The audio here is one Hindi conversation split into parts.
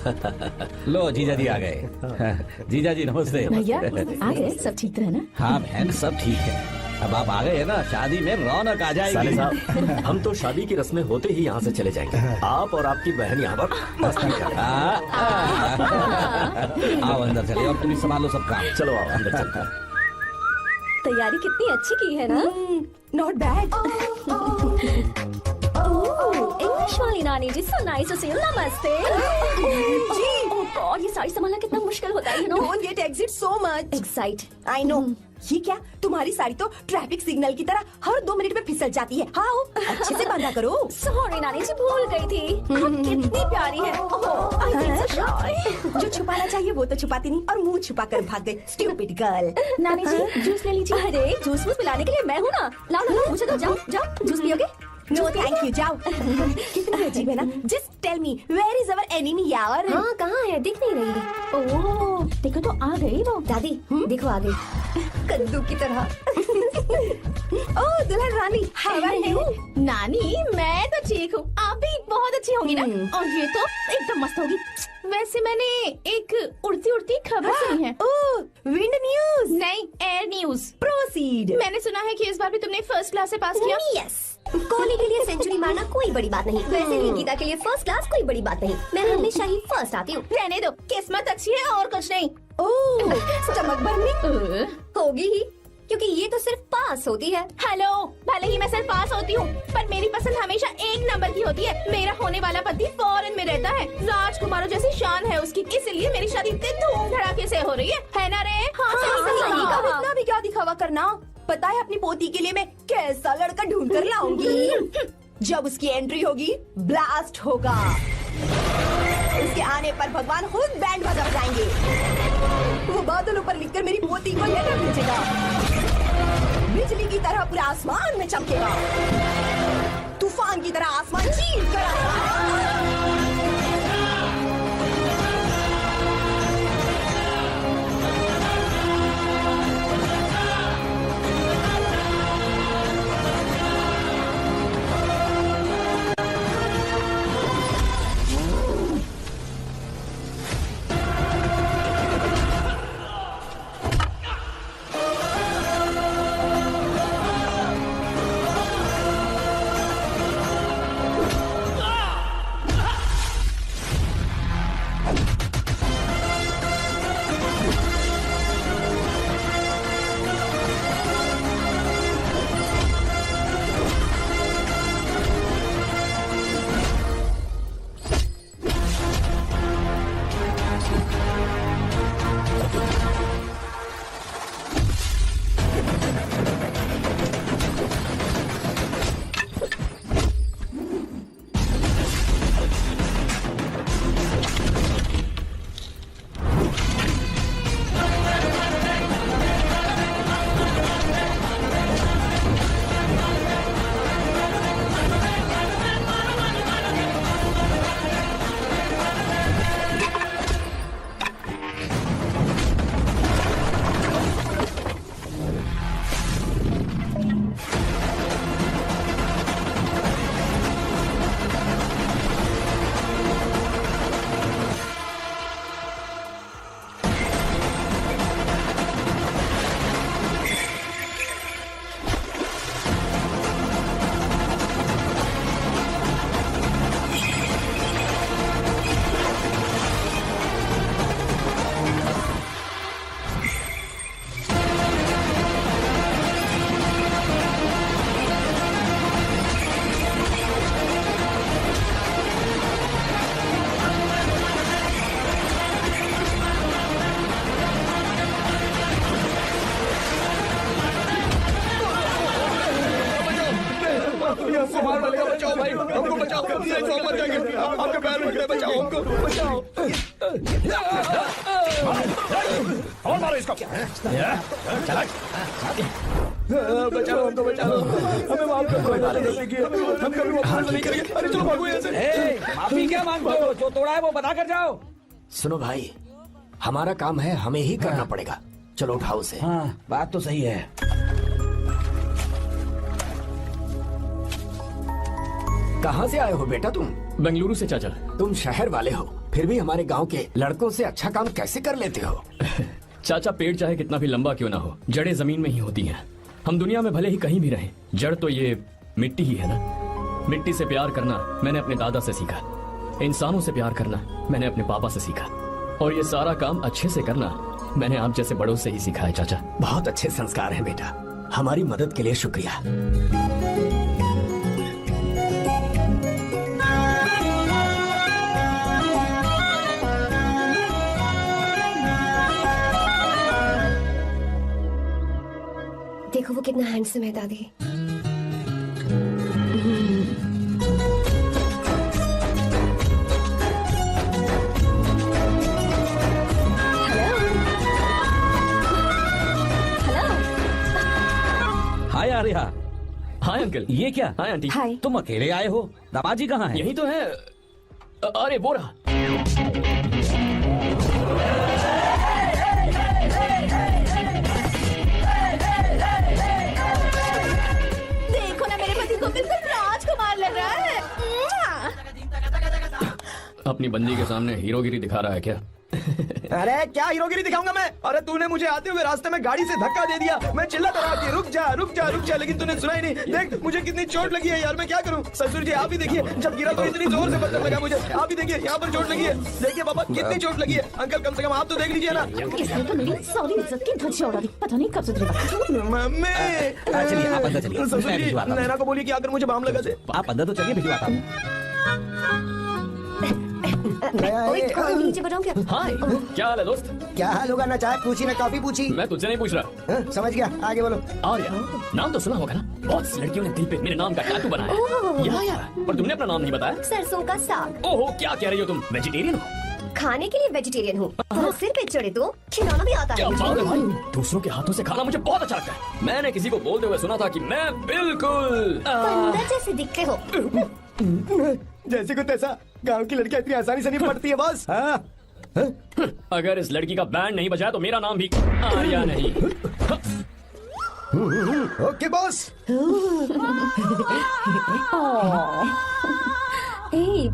लो जीजा जी आ गए। जीजा जी नमस्ते। भैया आ गए, सब ठीक तो है ना? हाँ बहन सब ठीक है। अब आप आ गए हैं ना, शादी में रौनक आ जाएगी। साले साहब, हम तो शादी की रस्में होते ही यहाँ से चले जाएंगे। आप और आपकी बहन यहाँ पर मस्ती करें। आओ अंदर चले, अब तुम संभालो सब काम। चलो आओ अंदर चलते हैं। तैयारी कितनी अच्छी की है ना? Not bad. इंग्लिश वाली नानी जी, so nice to see you. नमस्ते जी। ओह गॉड, ये साड़ी संभालना कितना मुश्किल होता है, you know. Don't get excited so much. Excite I know. ये क्या, तुम्हारी साड़ी तो ट्रैफिक सिग्नल की तरह हर 2 मिनट में फिसल जाती है। हाँ, अच्छे से बांधा करो। सॉरी नानी जी, भूल गई थी। आप कितनी प्यारी है। ओह आई थिंक सो शाय। जो छुपाना चाहिए वो तो छुपाती नहीं और मुंह छुपा कर भाग गई। Stupid girl. नानी जी जूस ले लीजिए। अरे जूस में पिलाने के लिए मैं हूँ ना। लाओ लाओ, मुझे तो जाओ जाओ, जूस पियोगे? नो थैंक यू, जाओ। कितनी अजीब है ना। Just tell me where is our enemy यार। हाँ कहाँ है, दिख नहीं रही। ओह देखो तो आ गई वो। दादी देखो आ गई, कद्दू की तरह। ओह दुल्हन रानी, हाउ आर यू? नानी मैं तो ठीक हूँ, आप भी बहुत अच्छी होंगी ना। और ये तो एकदम मस्त होगी। वैसे मैंने एक उड़ती उड़ती खबर सुनी है। ओह विंड न्यूज। नहीं, एयर न्यूज। प्रोसीड। मैंने सुना है कि इस बार भी तुमने फर्स्ट क्लास से पास किया। यस। कोहली के लिए सेंचुरी मारना कोई बड़ी बात नहीं, वैसे ही गीता के लिए फर्स्ट क्लास कोई बड़ी बात नहीं। मैं हमेशा ही फर्स्ट आती हूँ। रहने दो, किस्मत अच्छी है और कुछ नहीं। ओह स्टमक बर्निंग। होगी ही, क्योंकि ये तो सिर्फ पास होती है। हेलो, भले ही मैं सिर्फ पास होती हूँ, पर मेरी पसंद हमेशा 1 नंबर की होती है। मेरा होने वाला पति फॉरेन में रहता है, राजकुमारों जैसी शान है उसकी, इसलिए मेरी शादी इतने धूम धड़ाके से हो रही है ना रे? हाँ, सही कहा। इतना भी क्या दिखावा करना। पता है अपनी पोती के लिए मैं कैसा लड़का ढूंढ कर लाऊंगी। जब उसकी एंट्री होगी ब्लास्ट होगा। उसके आने पर भगवान खुद बैंड बजा बजाएंगे। वो बादलों पर लिखकर मेरी पोती को लेटर भेजेगा। बिजली की तरह पूरा आसमान में चमकेगा। तूफान की तरह आसमान चीर कर आएगा। मार डालेगा। बचाओ भाई, हमको बचाओ, मर जाएंगे। आपके पैर में गिरे, बचाओ हमको, बचाओ। और मारो इसको। चला बचाओ हमको, बचाओ हमें, माफ कर दो। हम कभी वापस नहीं करेंगे। अरे चलो भागो यहाँ से। माफी क्या मांगते हो? जो तोड़ा है वो बता कर जाओ। सुनो भाई, हमारा काम है, हमें ही करना पड़ेगा। चलो उठाओ उसे। हाँ बात तो सही है। कहाँ से आए हो बेटा तुम? बेंगलुरु से चाचा। तुम शहर वाले हो, फिर भी हमारे गांव के लड़कों से अच्छा काम कैसे कर लेते हो? चाचा, पेड़ चाहे कितना भी लंबा क्यों ना हो, जड़ें जमीन में ही होती हैं। हम दुनिया में भले ही कहीं भी रहें, जड़ तो ये मिट्टी ही है ना। मिट्टी से प्यार करना मैंने अपने दादा से सीखा, इंसानों से प्यार करना मैंने अपने पापा से सीखा, और ये सारा काम अच्छे से करना मैंने आप जैसे बड़ों से ही सीखा है चाचा। बहुत अच्छे संस्कार हैं बेटा, हमारी मदद के लिए शुक्रिया। देखो वो कितना हैंडसम है दादी। हाय आर्या। Hi uncle. ये क्या? Hi aunty. हाय। तुम अकेले आए हो? दामाजी कहाँ है? यही तो है। अरे वो रहा। देखो ना, मेरे पति को बिल्कुल राजकुमार लग रहा है। अपनी बंदी के सामने हीरोगिरी दिखा रहा है क्या? अरे क्या हीरोगिरी दिखाऊंगा मैं? अरे तूने मुझे आते हुए रास्ते में गाड़ी से धक्का दे दिया। मैं चिल्लाता रहा कि रुक जा रुक जा रुक जा, लेकिन तूने सुना ही नहीं। देख मुझे कितनी चोट लगी है यार, मैं क्या करूं? ससुर जी आप ही देखिए, जब गिरा तो इतनी जोर से पत्थर लगा मुझे। आप ही देखिए, यहाँ पर चोट लगी है। देखिए पापा कितनी चोट लगी है। अंकल कम से कम आप तो देख लीजिए ना। इसने तो मेरी सारी इज्जत की धज्जियां उड़ा दी। पता नहीं कब सुधरेगा। मम्मी चलिए आप अंदर चलिए, ससुर मैं जी भिजवाता हूँ। नैना को बोलिए कि आकर मुझे बाम लगा दे। आप अंदर तो चलिए, भिजवाता हूँ। नीचे बताऊं क्या? हाय, क्या हाल है दोस्त? क्या हाल होगा? ना चाय पूछी ना कॉफी पूछी। मैं तुझसे नहीं पूछ रहा। हाँ, समझ गया, आगे बोलो। आर्या, नाम तो सुना होगा ना? बहुत सी लड़कियों ने दिल पे मेरे नाम का टैटू बनाया है। या, पर तुमने अपना नाम नहीं बताया। सरसों का साग। ओहो, क्या कह रही हो तुम? वेजिटेरियन हो? खाने के लिए वेजिटेरियन हूँ, सिर पे चढ़े तो खिलाना भी आता क्या है। बात है भाई, दूसरों के हाथों से खाना मुझे बहुत अच्छा लगता है। मैंने किसी को बोलते हुए सुना था कि मैं बिल्कुल बंदर जैसे दिखते हो। जैसे को तैसा, गांव की लड़कियां इतनी आसानी से नहीं पड़ती है बस। हाँ अगर इस लड़की का बैंड नहीं बजाया तो मेरा नाम भी आर्या नहीं। Okay boss.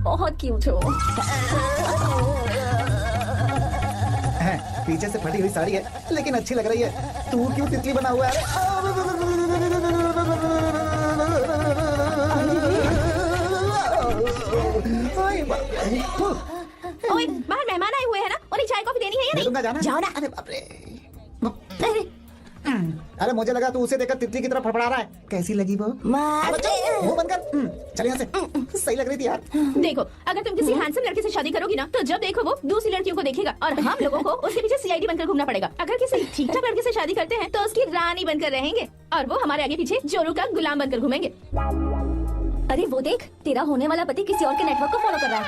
बहुत क्यूट हो। पीछे से फटी हुई साड़ी है लेकिन अच्छी लग रही है। तू क्यों तितली बना हुआ है? ओए, बाहर मेहमान आए हुए हैं ना, उन्हें चाय कॉफी देनी है या दे दूंगा, नहीं? जाना। जाओ ना। अरे बाप रे। अरे मुझे लगा तू उसे देखकर तितली की तरफ फड़फड़ा रहा है। कैसी लगी वो? मुंह बंद कर। चल यहाँ से। सही लग रही थी यार। देखो, अगर तुम किसी हैंडसम लड़के से शादी करोगी ना, तो जब देखो वो दूसरी लड़कियों को देखेगा और हम लोगों को उसके पीछे सीआईडी बनकर घूमना पड़ेगा। अगर किसी ठीक ठाक लड़के से शादी करते हैं तो उसकी रानी बनकर रहेंगे और वो हमारे आगे पीछे जोरू का गुलाम बनकर घूमेंगे। अरे वो देख, तेरा होने वाला पति किसी और के नेटवर्क को फॉलो कर रहा है।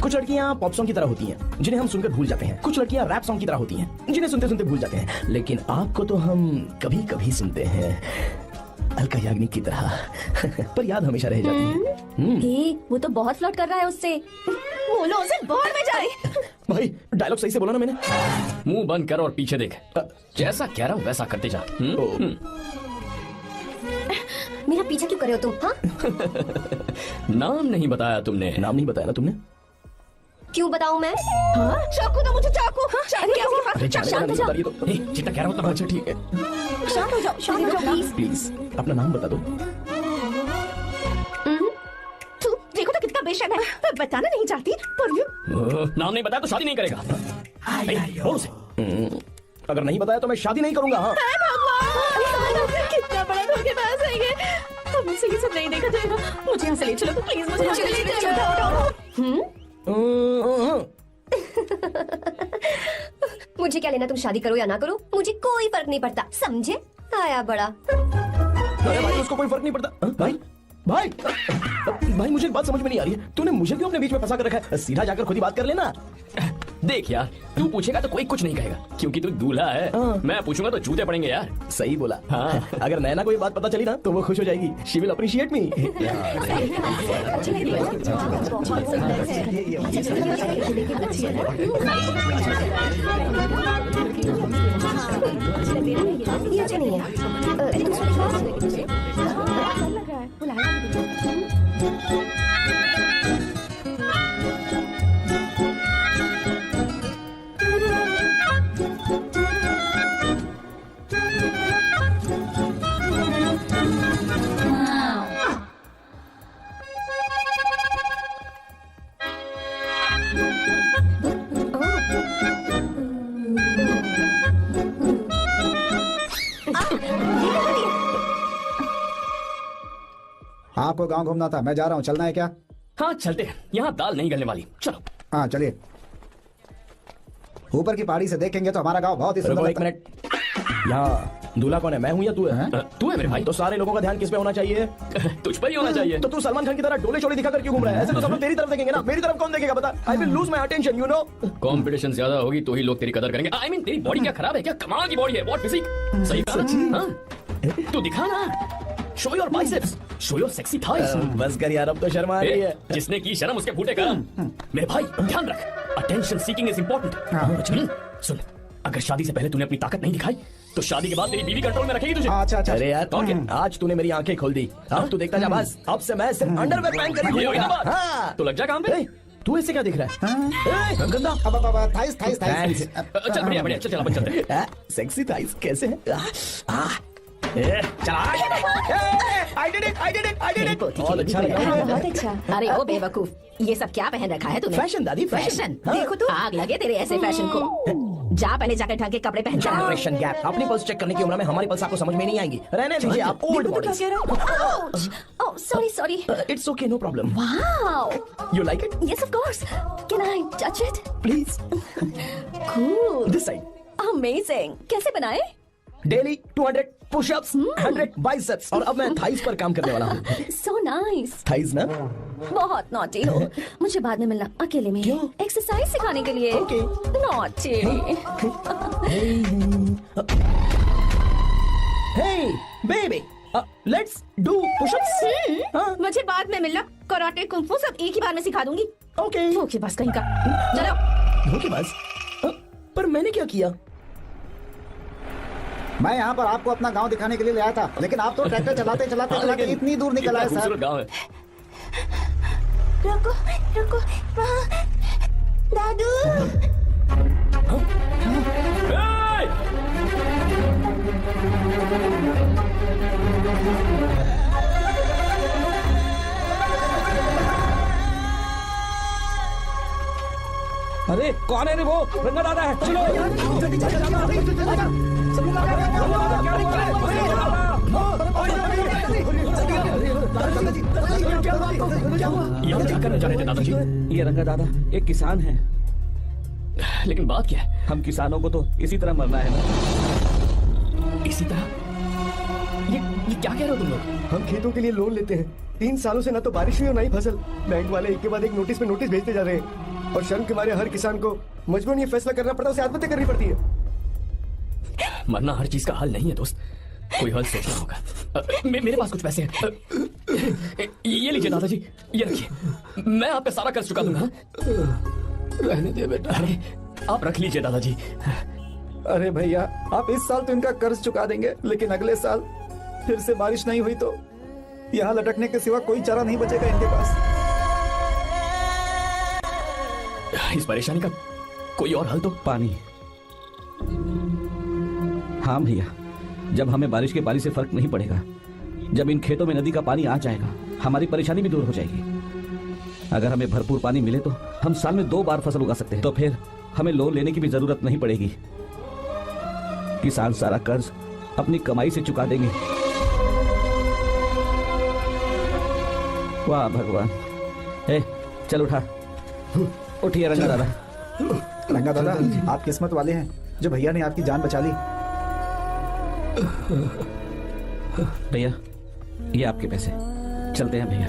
कुछ लड़कियां पॉप सॉन्ग की तरह होती हैं, जिन्हें हम सुनकर भूल जाते हैं। कुछ लड़कियां रैप सॉन्ग की तरह होती हैं, जिन्हें सुनते सुनते भूल जाते हैं। लेकिन आपको तो हम कभी कभी सुनते हैं, अलका याग्निक की तरह। पर याद हमेशा रह जाती है। वो तो बहुत फ्लर्ट कर रहा है उससे। बोलो उसे बाहर में जाए। भाई डायलॉग सही से बोला ना मैंने? मुंह बंद कर और पीछे देख। जैसा कह रहा हूँ वैसा करते जा। मेरा पीछा क्यों कर रहे हो तुम? हाँ? नाम नहीं बताया तुमने। नाम नहीं बताया ना तुमने? क्यों बताऊं मैं? हाँ? चाकू दो मुझे, चाकू। अरे शांत हो जाओ। जितना कह रहा हूँ उतना। अच्छा ठीक है, शांत हो जाओ, शांत हो जाओ प्लीज। प्लीज अपना नाम बता दो। तू देखो तो कितना बेशर्म है। मैं बताना नहीं चाहती पर नाम नहीं बताया तो शादी नहीं करेगा। बोल उसे। अगर नहीं बताया तो मैं शादी नहीं करूंगा। हाँ कितना बड़ा धोखेबाज है ये। अब मुझसे ये सब नहीं देखा जाएगा। मुझे यहाँ से ले चलो प्लीज, मुझे यहाँ से ले चलो। मुझे क्या लेना तुम शादी करो या ना करो, मुझे कोई फर्क नहीं पड़ता, समझे? आया बड़ा। अरे भाई उसको कोई फर्क नहीं पड़ता। हाँ? भाई भाई भाई मुझे एक बात समझ में नहीं आ रही है, तूने मुझे क्यों अपने बीच में फंसा कर रखा है? सीधा जाकर खुद ही बात कर लेना। देख यार, तू पूछेगा तो कोई कुछ नहीं कहेगा क्योंकि तू दूल्हा है। मैं पूछूंगा तो जूते पड़ेंगे यार। सही बोला। हाँ अगर नैना को ये बात पता चली ना तो वो खुश हो जाएगी। शी विल अप्रिशिएट मी। ये अच्छा नहीं है। आपको गांव घूमना था, मैं जा रहा हूँ, चलना है क्या? हाँ चलते हैं, यहाँ दाल नहीं गलने वाली, चलो। हाँ चलिए। ऊपर की पहाड़ी से देखेंगे तो हमारा गांव बहुत ही सुंदर रुको एक लगता है। मिनट, यहाँ दूल्हा कौन है, मैं हूँ या तू है? तू है मेरे भाई, तो सारे लोगों का ध्यान किस पे होना चाहिए? तुझ पर ही होना चाहिए। तो तू सलमान खान की तरह डोले शोले दिखाकर क्यों घूम रहा है? ऐसे तो सब लोग तेरी तरफ देखेंगे ना, मेरी तरफ कौन देखेगा बता? I will lose my attention, you know. Competition ज्यादा होगी तो ही लोग तेरी कदर करेंगे। आई मीन तेरी बॉडी क्या खराब है क्या? कमाल की बॉडी है, व्हाट फिजिक। सही कहा हाँ? तू दिखा ना, show your biceps, show your sexy thighs. बस कर यार, अब तो शर्मा आ रही है। जिसने की शर्म उसके फूटे करम। मेरे भाई ध्यान रख, अटेंशन सीकिंग इज इंपॉर्टेंट। सुन, अगर शादी से पहले तूने अपनी ताकत नहीं दिखाई तो शादी के बाद तेरी बीवी कंट्रोल में रखेगी तुझे। अच्छा अच्छा। अरे यार आज तूने मेरी आंखें खोल दी, अब तू देखता जा बस, अब से मैं सिर्फ अंडरवेयर पहन कर ही ये हुई ना घूमूंगा। बात? हाँ। तो लग जा काम पे। ए, तू ऐसे क्या दिख रहा है? ए, गंदा। अब थाइस थाइस थाइस। चल बढ़िया बढ़िया, चल अपन चलते हैं। सेक्सी थाइस कैसे है? चला। I did it. बहुत अच्छा लगा। बहुत अच्छा। अरे ओ बेवकूफ, ये सब क्या पहन रखा है तूने? फैशन दादी, फैशन। फैशन। देखो तो आग लगे तेरे ऐसे फैशन को। जा पहले जाकर ढंग के कपड़े पहन के आ। जनरेशन गैप, अपनी पल्स चेक करने की उम्र में हमारी पल्स आपको समझ में नहीं आएंगी। रहने दीजिए, आप old bodies. Oh, sorry. It's okay, no problem. Wow. You like it? Yes, of course. Can I touch it? Please Cool. This side. Amazing. कैसे बनाए? डेली 200 पुशअप्स, 100 बाइसेप्स, और अब मैं थाइस पर काम करने वाला हूँ। So nice. थाइस ना? बहुत नॉटी हो। मुझे बाद में मिलना अकेले में। क्यों? एक्सरसाइज सिखाने के लिए। Okay. Naughty. Hey baby, let's do push-ups. हाँ, मुझे बाद में मिलना, कराटे कुंफू सब एक ही बार में सिखा दूंगी। okay. धोखेबाज कहीं का। चलो। धोखेबाज? पर मैंने क्या किया? मैं यहाँ पर आपको अपना गांव दिखाने के लिए ले आया था, लेकिन आप तो ट्रैक्टर चलाते चलाते चलाते इतनी दूर निकल आए सर। खूबसूरत गाँव है। रुको वहाँ दादू। अरे कौन है रे वो? रंगा दादा है, चलो। यहाँ क्या करने जा रहे थे दादाजी? ये रंगा दादा एक किसान है। लेकिन बात क्या है? हम किसानों को तो इसी तरह मरना है ना। इसी तरह ये क्या कह रहे हो तुम लोग? हम खेतों के लिए लोन लेते हैं, 3 सालों से ना तो बारिश हुई और ना ही फसल। बैंक वाले एक के बाद एक नोटिस पे नोटिस भेजते जा रहे हैं, और शर्म के मारे हर किसान को मजबूरन ये फैसला करना पड़ता है, उसे आत्महत्या करनी पड़ती है। मरना हर चीज का हल नहीं है दोस्त, कोई हल सोचना होगा। मेरे पास कुछ पैसे हैं, ये लीजिए दादाजी, ये रखिए, मैं आपका सारा कर्ज चुका दूंगा। रहने दे बेटा। अरे आप रख लीजिए दादाजी। अरे भैया, आप इस साल तो इनका कर्ज चुका देंगे, लेकिन अगले साल फिर से बारिश नहीं हुई तो यहाँ लटकने के सिवा कोई चारा नहीं बचेगा इनके पास। इस परेशानी का कोई और हल तो? पानी। हाँ भैया, जब हमें बारिश के पानी से फर्क नहीं पड़ेगा, जब इन खेतों में नदी का पानी आ जाएगा, हमारी परेशानी भी दूर हो जाएगी। अगर हमें भरपूर पानी मिले तो हम साल में 2 बार फसल उगा सकते हैं, तो फिर हमें लोन लेने की भी जरूरत नहीं पड़ेगी। किसान सारा कर्ज अपनी कमाई से चुका देंगे। वाह भगवान। ए, चल उठा, उठिए रंगा दादा। रंगा दादा, आप किस्मत वाले हैं जो भैया ने आपकी जान बचा ली। भैया ये आपके पैसे, चलते हैं भैया।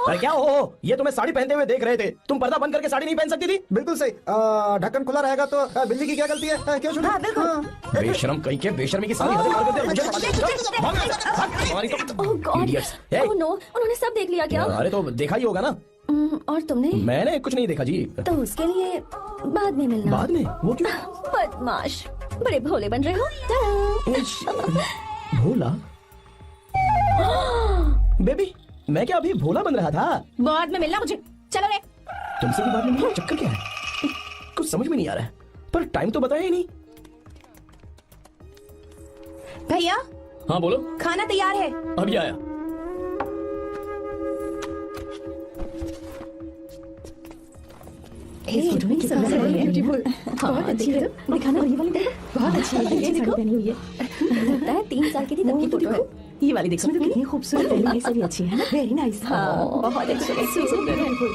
अरे क्या हो, ये तुम्हें साड़ी पहनते हुए देख रहे थे, तुम पर्दा बंद करके साड़ी नहीं पहन सकती थी? बिल्कुल सही। ढक्कन खुला रहेगा तो बिल्ली की क्या गलती है? क्यों छोटा? बेशरम कहीं के, बेशर्मी की सारी हदें पार कर दे, मुझे पता नहीं। हमारी तो Oh God. Idiots. Oh no, उन्होंने सब देख लिया क्या? अरे तो देखा ही होगा ना। और तुमने? मैंने कुछ नहीं देखा जी। तो उसके लिए बाद में मिलना। बाद में? वो क्यों? बदमाश, बड़े भोले बन रहे हो। Ta-da! भोला? बेबी, मैं क्या अभी भोला बन रहा था? बाद में मिलना मुझे, चलो रे। तुमसे भी बाद में मिलना, चक्कर क्या है? कुछ समझ में नहीं आ रहा है, पर टाइम तो बताया ही नहीं। भैया हाँ बोलो। खाना तैयार है। अभी आया। इस फोटो में कितना ब्यूटीफुल। बहुत अच्छी है। दिखाना ये वाली देखो, बहुत अच्छी है। ये साड़ी पहनी हुई है, लगता है 3 साल की थी तब की फोटो है। ये वाली देखो, कितनी खूबसूरत है। ये सभी अच्छी है ना, वेरी नाइस। हाँ बहुत अच्छी है, सो ब्यूटीफुल।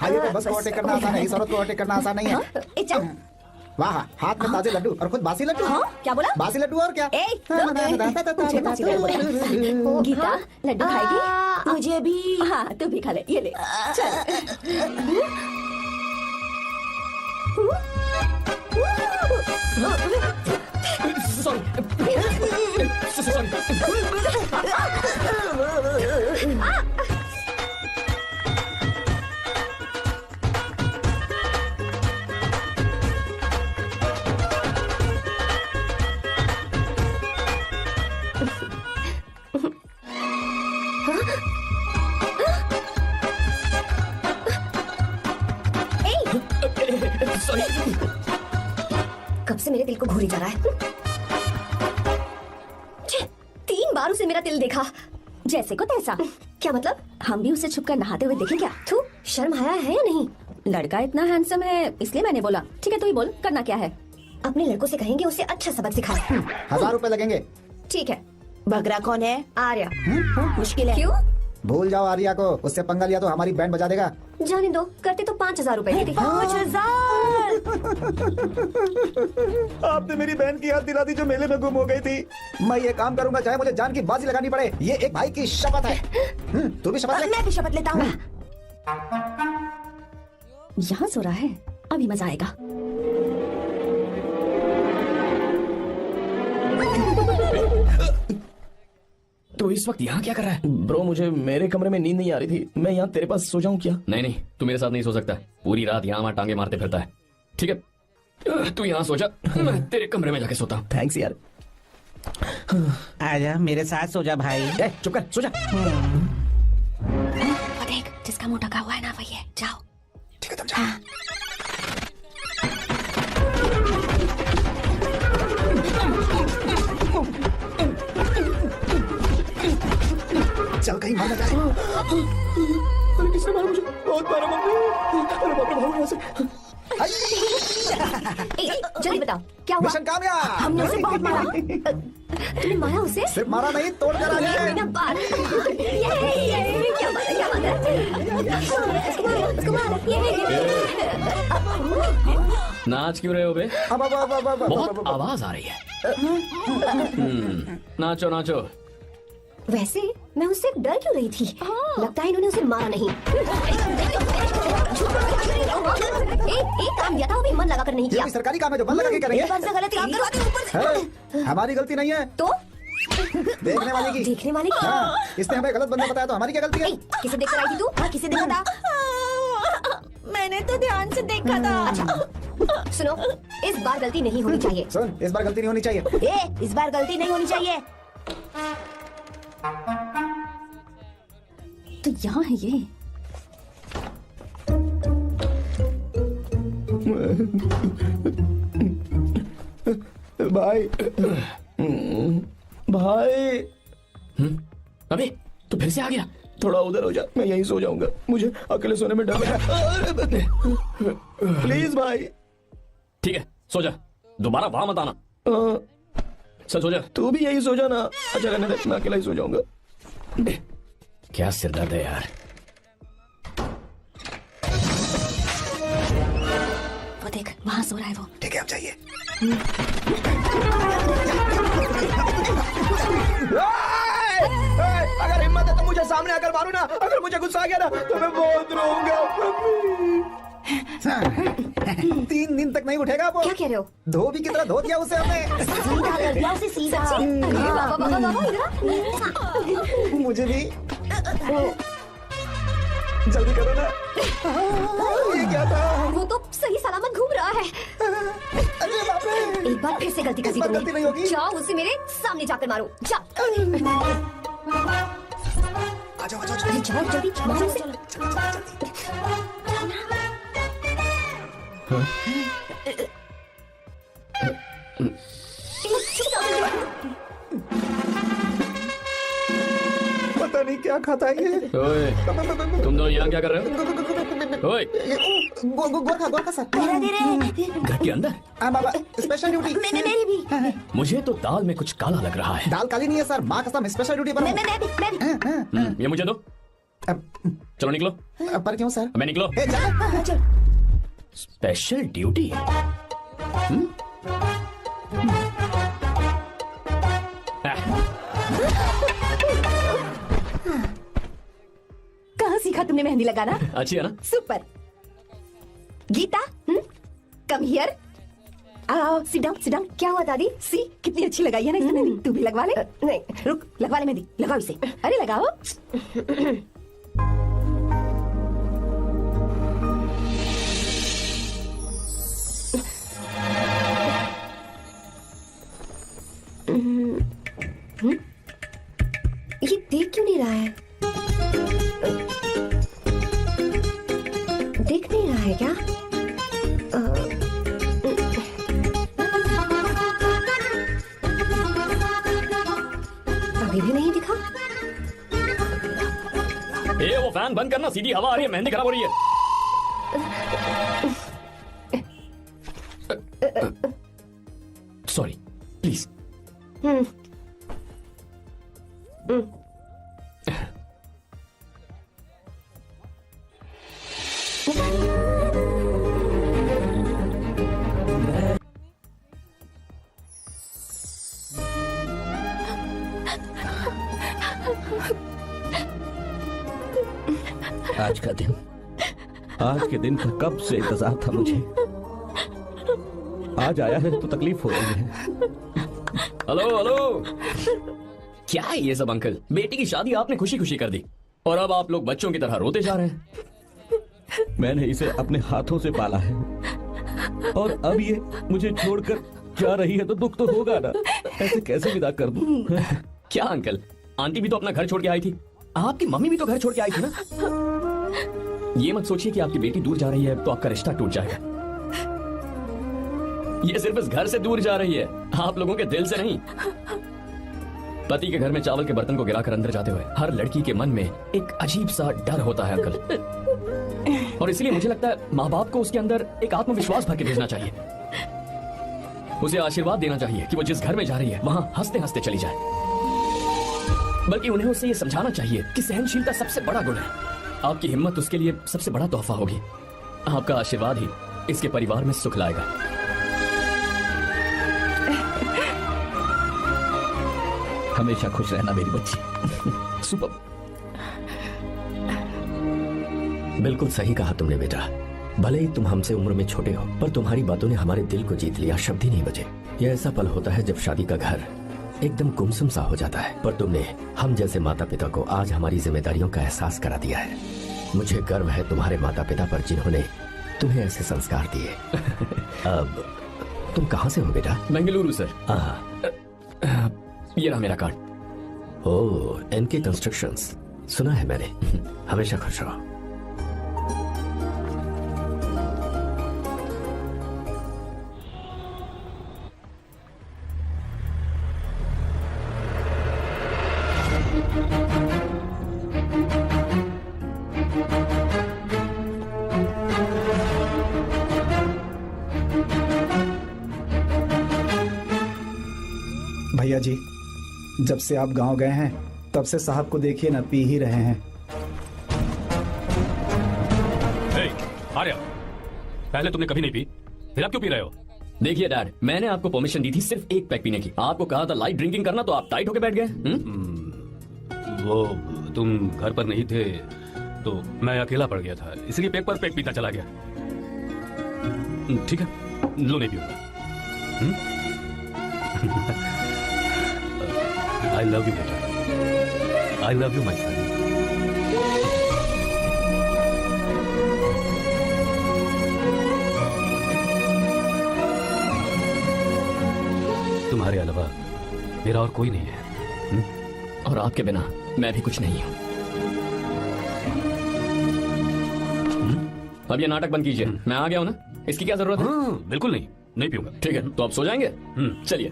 हाईवे पे बस को ओवरटेक करना आसान है, इस औरत को ओवरटेक करना आसान नहीं है। वाह, हाथ में ताजे लड्डू और खुद बासी लड्डू। क्या बोला? बासी लड्डू और क्या? गीता लड्डू खाएगी? मुझे भी। हाँ तू भी खा ले, ये ले चल। कब से मेरे दिल को घूरी जा रहा है। 3 बार उसे मेरा दिल देखा, जैसे को तैसा। क्या मतलब? हम भी उसे छुपकर नहाते हुए देखें क्या? तू शर्म आया है या नहीं? लड़का इतना हैंडसम है इसलिए मैंने बोला। ठीक है तू ही बोल, करना क्या है? अपने लड़कों से कहेंगे उसे अच्छा सबक सिखाए। 1000 रुपए लगेंगे। ठीक है। बगरा कौन है? आर्या। मुश्किल है। क्यों? भूल जाओ आर्या को, उससे पंगा लिया तो हमारी बैंड बजा देगा। जाने दो, करते तो 5000 रुपए देते। 5000। आपने मेरी बहन की याद दिला दी जो मेले में गुम हो गई थी। मैं ये काम करूंगा चाहे मुझे जान की बाजी लगानी पड़े। ये एक भाई की शपथ है। तू भी शपथ ले। मैं भी शपथ लेता हूँ। यहाँ सो रहा है, अभी मजा आएगा। तो इस वक्त यहाँ क्या कर रहा है? ब्रो मुझे मेरे कमरे में नींद नहीं आ रही थी, मैं यहाँ तेरे पास सो जाऊँ क्या? नहीं नहीं, तू मेरे साथ नहीं सो सकता। पूरी रात यहाँ वहाँ टांगे मारते फिरता है। ठीक है तू यहाँ सो जा, मैं तेरे कमरे में जाके सोता हूँ। थैंक्स यार। आजा मेरे साथ सो जा भाई। चुप कर, सो जा। वो देख, जिसका मुंह ढका हुआ है ना वही है। जाओ। ठीक है तुम जाओ। चल कहीं मर न जाए। अरे किसने मारा मुझे? बहुत मारा मम्मी। अरे बाप रे, भागो यहाँ से। जल्दी बताओ क्या हुआ? मिशन कामयाब। हमने उसे बहुत मारा। तुमने मारा उसे? सिर्फ मारा नहीं, तोड़ कर आ गए। क्या बात है? क्या बात है? उसको मारो। नाच क्यों रहे हो बे? बहुत आवाज आ रही है। नाचो नाचो। वैसे मैं उससे डर क्यों रही थी? लगता है इन्होंने उसे मारा नहीं। एक काम किया था, वो भी मन लगाकर नहीं ये किया। भी सरकारी काम है जो मन लगा के करेंगे। मेरे पास से गलत काम करवाते ऊपर से। हमारी गलती नहीं है, तो देखने वाले की। देखने वाले की? हाँ, इसने हमें गलत बंदा बताया तो हमारी क्या गलती है? किसे देखकर आई थी तू? हाँ, किसे देखा था? मैंने तो ध्यान से देखा था। अच्छा सुनो, इस बार गलती नहीं होनी चाहिए। सुन, इस बार गलती नहीं होनी चाहिए। इस बार गलती नहीं होनी चाहिए। तो यहाँ है ये। भाई भाई। अबे तू फिर से आ गया? थोड़ा उधर हो जा, मैं यहीं सो जाऊंगा। मुझे अकेले सोने में डर लग रहा है। प्लीज भाई। ठीक है सो जा, दोबारा वहां मत आना। चल सो जा। तू भी यही सो जाना। अच्छा रहने दे, मैं अकेला ही सो जाऊंगा। क्या सिरदर्द है यार। वो देख, वहाँ सो रहा है वो। ठीक है अब जाइए। अगर हिम्मत है तो मुझे सामने आकर मारो ना। अगर मुझे गुस्सा आ गया ना तो मैं बहुत रोऊंगा। 3 दिन तक नहीं उठेगा वो। क्या कह रहे हो? धोबी की तरह धो दिया उसे हमने। सीधा कर दिया उसे, सीधा। मुझे भी। जल्दी करो ना। ये क्या था? वो तो सही सलामत घूम रहा है। अरे बाप रे। एक बार फिर से गलती कर दी इस बार गलती नहीं होगी। तुमने। जाओ उसे मेरे सामने जाकर मारो। जाओ आ जाओ, आ जाओ, अरे जाओ जल्दी मारो उसे। पता नहीं क्या खाता है ये। ओए, तुम दोनों यहाँ क्या कर रहे हो? ओए, गोरखा सर। घर के अंदर? बाबा स्पेशल ड्यूटी। मेरी भी। मुझे तो दाल में कुछ काला लग रहा है। दाल काली नहीं है सर, माँ कसम स्पेशल ड्यूटी पर हूँ। मैं भी। ये मुझे दो। चलो निकलो। पर क्यों सर? मैं निकलो। ए, चल। Special duty? कहाँ सीखा तुमने मेहंदी लगाना? अच्छी है ना? सुपर। Geeta, come here. आओ, सिट डाउन। क्या हुआ दादी? सी कितनी अच्छी लगाई है ना इसने मेहंदी। तू भी लगवा ले। नहीं, रुक, लगवा ले मेहंदी। लगाओ इसे। अरे लगाओ। ये देख क्यों नहीं रहा है? देख नहीं रहा है क्या? अभी भी नहीं दिखा। ए, वो फैन बंद करना, सीधी हवा आ रही है, मेहंदी खराब हो रही है। Sorry, please. आज के दिन का कब से इंतजार था मुझे। आज आया है तो तकलीफ हो रही है। हेलो, क्या है ये सब अंकल? बेटी की शादी आपने खुशी खुशी कर दी और अब आप लोग बच्चों की तरह रोते जा रहे हैं। मैंने इसे अपने हाथों से पाला है और अब ये मुझे छोड़कर जा रही है तो दुख तो होगा ना। ऐसे कैसे विदा कर दूं? क्या अंकल, आंटी भी तो अपना घर छोड़ के आई थी, आपकी मम्मी भी तो घर छोड़ के आई थी ना। ये मत सोचिए कि आपकी बेटी दूर जा रही है तो आपका रिश्ता टूट जाएगा। ये सिर्फ इस घर से दूर जा रही है, आप लोगों के दिल से नहीं। पति के घर में चावल के बर्तन को गिराकर अंदर जाते हुए हर लड़की के मन में एक अजीब सा डर होता है अंकल, और इसलिए मुझे लगता है माँ बाप को उसके अंदर एक आत्मविश्वास भर के भेजना चाहिए। उसे आशीर्वाद देना चाहिए कि वो जिस घर में जा रही है वहां हंसते हंसते चली जाए, बल्कि उन्हें उससे ये समझाना चाहिए कि सहनशीलता सबसे बड़ा गुण है। आपकी हिम्मत उसके लिए सबसे बड़ा तोहफा होगी। आपका आशीर्वाद ही इसके परिवार में सुख लाएगा। हमेशा खुश रहना मेरी बच्ची। सुपर। बिल्कुल सही कहा तुमने बेटा। भले ही तुम हमसे उम्र में छोटे हो, पर तुम्हारी बातों ने हमारे दिल को जीत लिया, शब्द ही नहीं बचे। यह ऐसा पल होता है जब शादी का घर एकदम गुमसुम सा हो जाता है, पर तुमने हम जैसे माता पिता को आज हमारी जिम्मेदारियों का एहसास करा दिया है। मुझे गर्व है तुम्हारे माता पिता पर जिन्होंने तुम्हें ऐसे संस्कार दिए। अब तुम कहाँ से हो बेटा? बेंगलुरु सर। ये रहा मेरा कार्ड। ओह, एनके कंस्ट्रक्शंस, सुना है मैंने। हमेशा खुश रहो। भैया जी, जब से आप गांव गए हैं तब से साहब को देखिए ना, पी ही रहे हैं। आर्या, पहले तुमने कभी नहीं पी, फिर अब क्यों पी रहे हो? देखिए डैड, मैंने आपको परमिशन दी थी सिर्फ एक पैक पीने की। आपको कहा था लाइट ड्रिंकिंग करना तो आप टाइट होके बैठ गए। वो तुम घर पर नहीं थे तो मैं अकेला पड़ गया था, इसलिए पेक पर पेक पीता चला गया। ठीक है, लो नहीं पीऊंगा। आई लव यू बेटा, आई लव यू माई सन। तुम्हारे अलावा मेरा और कोई नहीं है। और आपके बिना मैं भी कुछ नहीं हूं। अब ये नाटक बंद कीजिए। मैं आ गया हूं ना, इसकी क्या जरूरत है? बिल्कुल नहीं, नहीं पीऊंगा। ठीक है, तो आप सो जाएंगे? चलिए।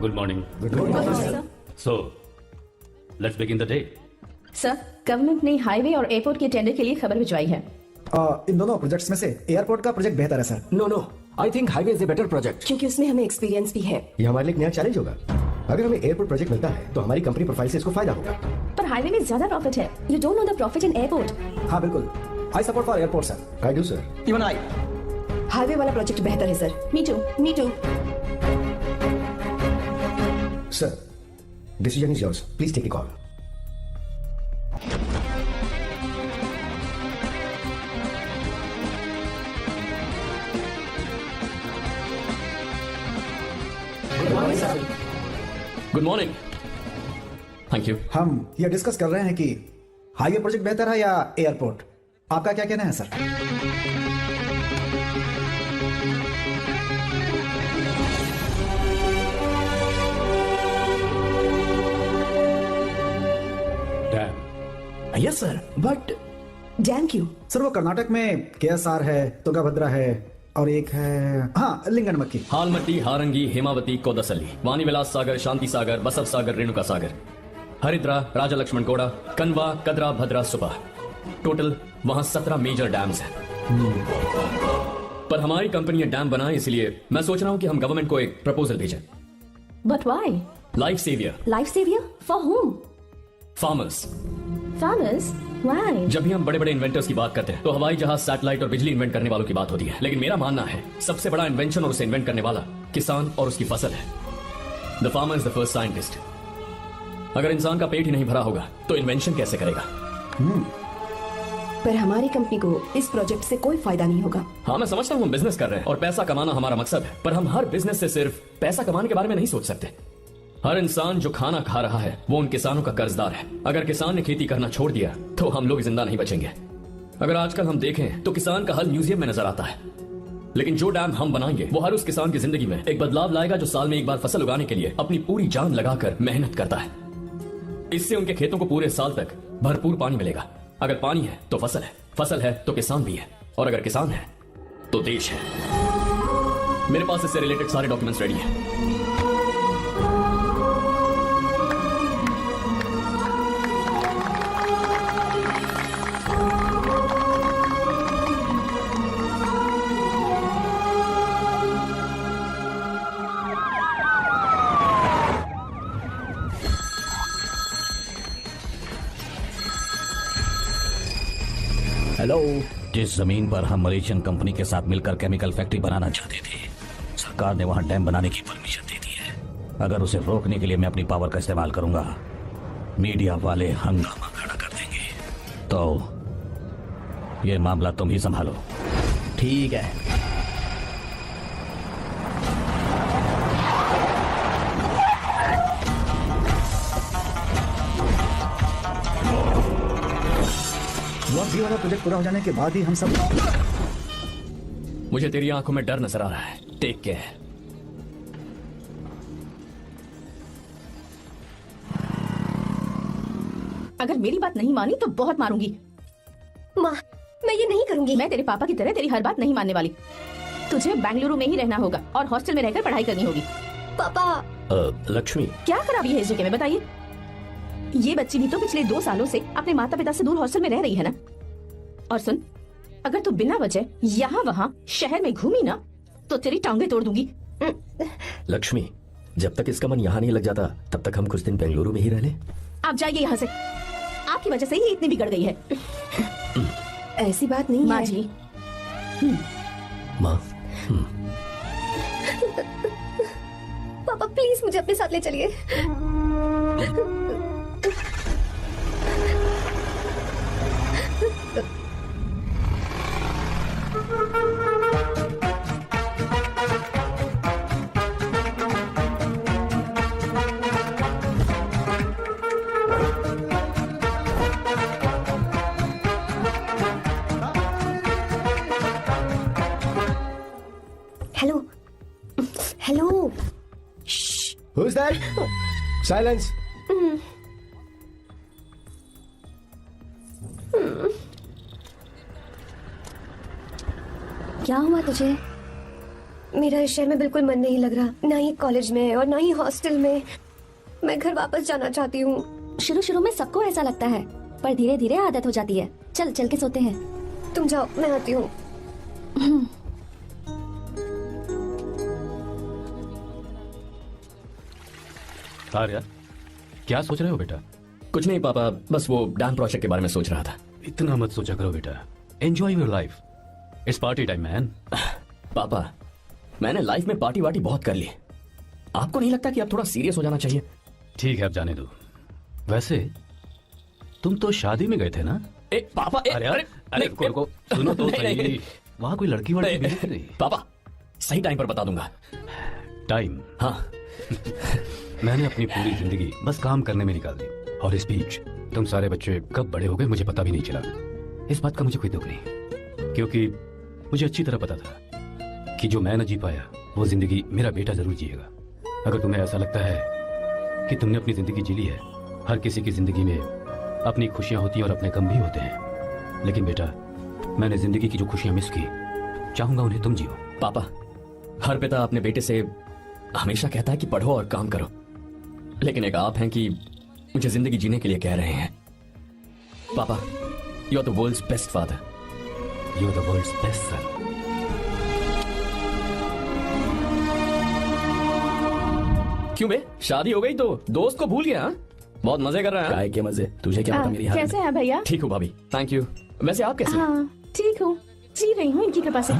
Good morning. So let's begin the day. Sir, government ने हाईवे और एयरपोर्ट के टेंडर के लिए खबर भिजवाई है। इन दोनों प्रोजेक्ट्स में से एयरपोर्ट का प्रोजेक्ट बेहतर है sir. No no, I think highway is a better project. क्योंकि उसमें हमें एक्सपीरियंस भी है। ये हमारे लिए एक नया चैलेंज होगा। अगर हमें एयरपोर्ट प्रोजेक्ट मिलता है तो हमारी कंपनी प्रोफाइल से इसको फायदा होगा। पर हाईवे में ज्यादा प्रॉफिट है। You don't know the profit in airport. हाँ बिल्कुल, I support for airport sir. I do sir. Even I. Highway वाला प्रोजेक्ट बेहतर है sir. Me too. Sir, decision is yours, please take a call. Good morning. Thank you. हम ये डिस्कस कर रहे हैं कि हाईवे प्रोजेक्ट बेहतर है या एयरपोर्ट। आपका क्या कहना है sir? Dam. Yes sir, but dam क्यों? सर वो कर्नाटक में केएसआर है, तुंगाभद्रा है और एक है हाँ लिंगनमक्की। हालमट्टी, हारंगी, हेमावती, कोदसली, वानी विलास सागर, शांति सागर, बसव सागर, रेणुका सागर, हरिद्रा, राजा लक्ष्मण कोड़ा, कनवा, कदरा, भद्रा, सुबह। टोटल वहां 17 मेजर डैम्स हैं। पर हमारी कंपनी डैम बनाए, इसलिए मैं सोच रहा हूं कि हम गवर्नमेंट को एक प्रपोजल भेजें। But why? Life saviour. Life saviour for home? Farmers. Farmers? Why? जब भी हम बड़े बड़े इन्वेंटर्स की बात करते हैं तो हवाई जहाज, सैटेलाइट और बिजली इन्वेंट करने वालों की बात होती है, लेकिन मेरा मानना है सबसे बड़ा इन्वेंशन और उसे इन्वेंट करने वाला किसान और उसकी फसल है। The farmer is the first scientist. अगर इंसान का पेट ही नहीं भरा होगा तो इन्वेंशन कैसे करेगा? पर हमारी कंपनी को इस प्रोजेक्ट से कोई फायदा नहीं होगा। हाँ, मैं समझता हूँ हम बिजनेस कर रहे हैं और पैसा कमाना हमारा मकसद है, पर हम हर बिजनेस से सिर्फ पैसा कमाने के बारे में नहीं सोच सकते। हर इंसान जो खाना खा रहा है वो उन किसानों का कर्जदार है। अगर किसान ने खेती करना छोड़ दिया तो हम लोग जिंदा नहीं बचेंगे। अगर आजकल हम देखें तो किसान का हल म्यूजियम में नजर आता है, लेकिन जो डैम हम बनाएंगे वो हर उस किसान की जिंदगी में एक बदलाव लाएगा जो साल में एक बार फसल उगाने के लिए अपनी पूरी जान लगाकर मेहनत करता है। इससे उनके खेतों को पूरे साल तक भरपूर पानी मिलेगा। अगर पानी है तो फसल है, फसल है तो किसान भी है, और अगर किसान है तो देश है। मेरे पास इससे रिलेटेड सारे डॉक्यूमेंट्स रेडी हैं। हेलो। जिस जमीन पर हम मलेशियन कंपनी के साथ मिलकर केमिकल फैक्ट्री बनाना चाहते थे, सरकार ने वहां डैम बनाने की परमिशन दे दी है। अगर उसे रोकने के लिए मैं अपनी पावर का इस्तेमाल करूंगा, मीडिया वाले हंगामा खड़ा कर देंगे। तो ये मामला तुम ही संभालो। ठीक है। ये वाला प्रोजेक्ट पूरा हो जाने के बाद ही हम सब। मुझे तेरी आंखों में डर नजर आ रहा है। Take care. अगर मेरी बात नहीं मानी तो बहुत मारूंगी। माँ, मैं ये नहीं करूंगी। मैं तेरे पापा की तरह तेरी हर बात नहीं मानने वाली। तुझे बेंगलुरु में ही रहना होगा और हॉस्टल में रहकर पढ़ाई करनी होगी। पापा। लक्ष्मी, क्या खराबी है इस जगह में, बताइए? ये बच्ची भी तो पिछले 2 सालों से अपने माता पिता से दूर हॉस्टल में रह रही है ना। और सुन, अगर तू बिना वजह यहाँ वहाँ शहर में घूमी ना तो तेरी टांगे तोड़ दूंगी। लक्ष्मी, जब तक इसका मन यहाँ नहीं लग जाता तब तक हम कुछ दिन बेंगलुरु में ही रह लें। आप जाइए यहाँ से। आपकी वजह से ही इतनी बिगड़ गई है। ऐसी बात नहीं माँ है। जी। माँ। पापा प्लीज मुझे अपने साथ ले चलिए। Hello hello Who's that? Silence. क्या हुआ तुझे? मेरा इस शहर में बिल्कुल मन नहीं लग रहा, ना ही कॉलेज में और ना ही हॉस्टल में। मैं घर वापस जाना चाहती हूँ। शुरू शुरू में सबको ऐसा लगता है, पर धीरे धीरे आदत हो जाती है। चल चल के सोते हैं। तुम जाओ, मैं आती हूँ। आर्या, क्या सोच रहे हो बेटा? कुछ नहीं पापा, बस वो डैम प्रोजेक्ट के बारे में सोच रहा था। इतना मत सोचा करो बेटा। Enjoy your life. It's party time man. पापा, मैंने लाइफ में पार्टी वार्टी बहुत कर ली। आपको नहीं लगता कि अब थोड़ा सीरियस हो जाना चाहिए? ठीक है, अब जाने दो। वैसे तुम तो शादी में गए थे ना? ए पापा, अरे अरे रुको रुको, सुनो तो सही। वहाँ कोई लड़की वड़की मिली थी? पापा, सही टाइम पर बता दूंगा। टाइम? हाँ। मैंने अपनी पूरी जिंदगी बस काम करने में निकाल दी, और इस बीच तुम सारे बच्चे कब बड़े हो गए मुझे पता भी नहीं चला। इस बात का मुझे कोई दुख नहीं, क्योंकि मुझे अच्छी तरह पता था कि जो मैं न जी पाया वो जिंदगी मेरा बेटा जरूर जिएगा। अगर तुम्हें ऐसा लगता है कि तुमने अपनी जिंदगी जी ली है, हर किसी की जिंदगी में अपनी खुशियां होती हैं और अपने गम भी होते हैं, लेकिन बेटा मैंने जिंदगी की जो खुशियां मिस की, चाहूंगा उन्हें तुम जियो। पापा, हर पिता अपने बेटे से हमेशा कहता है कि पढ़ो और काम करो, लेकिन एक आप हैं कि मुझे जिंदगी जीने के लिए कह रहे हैं। पापा, you are the world's best father. You are the world's best son. क्यों बे, शादी हो गई तो दोस्त को भूल गया? बहुत मजे कर रहा है। काय के मजे, तुझे क्या पता मेरी हालत? कैसे हैं भैया? ठीक हूँ भाभी, थैंक यू। वैसे आप कैसे हैं? हाँ ठीक हूँ, जी रही हूँ इनकी कृपा से।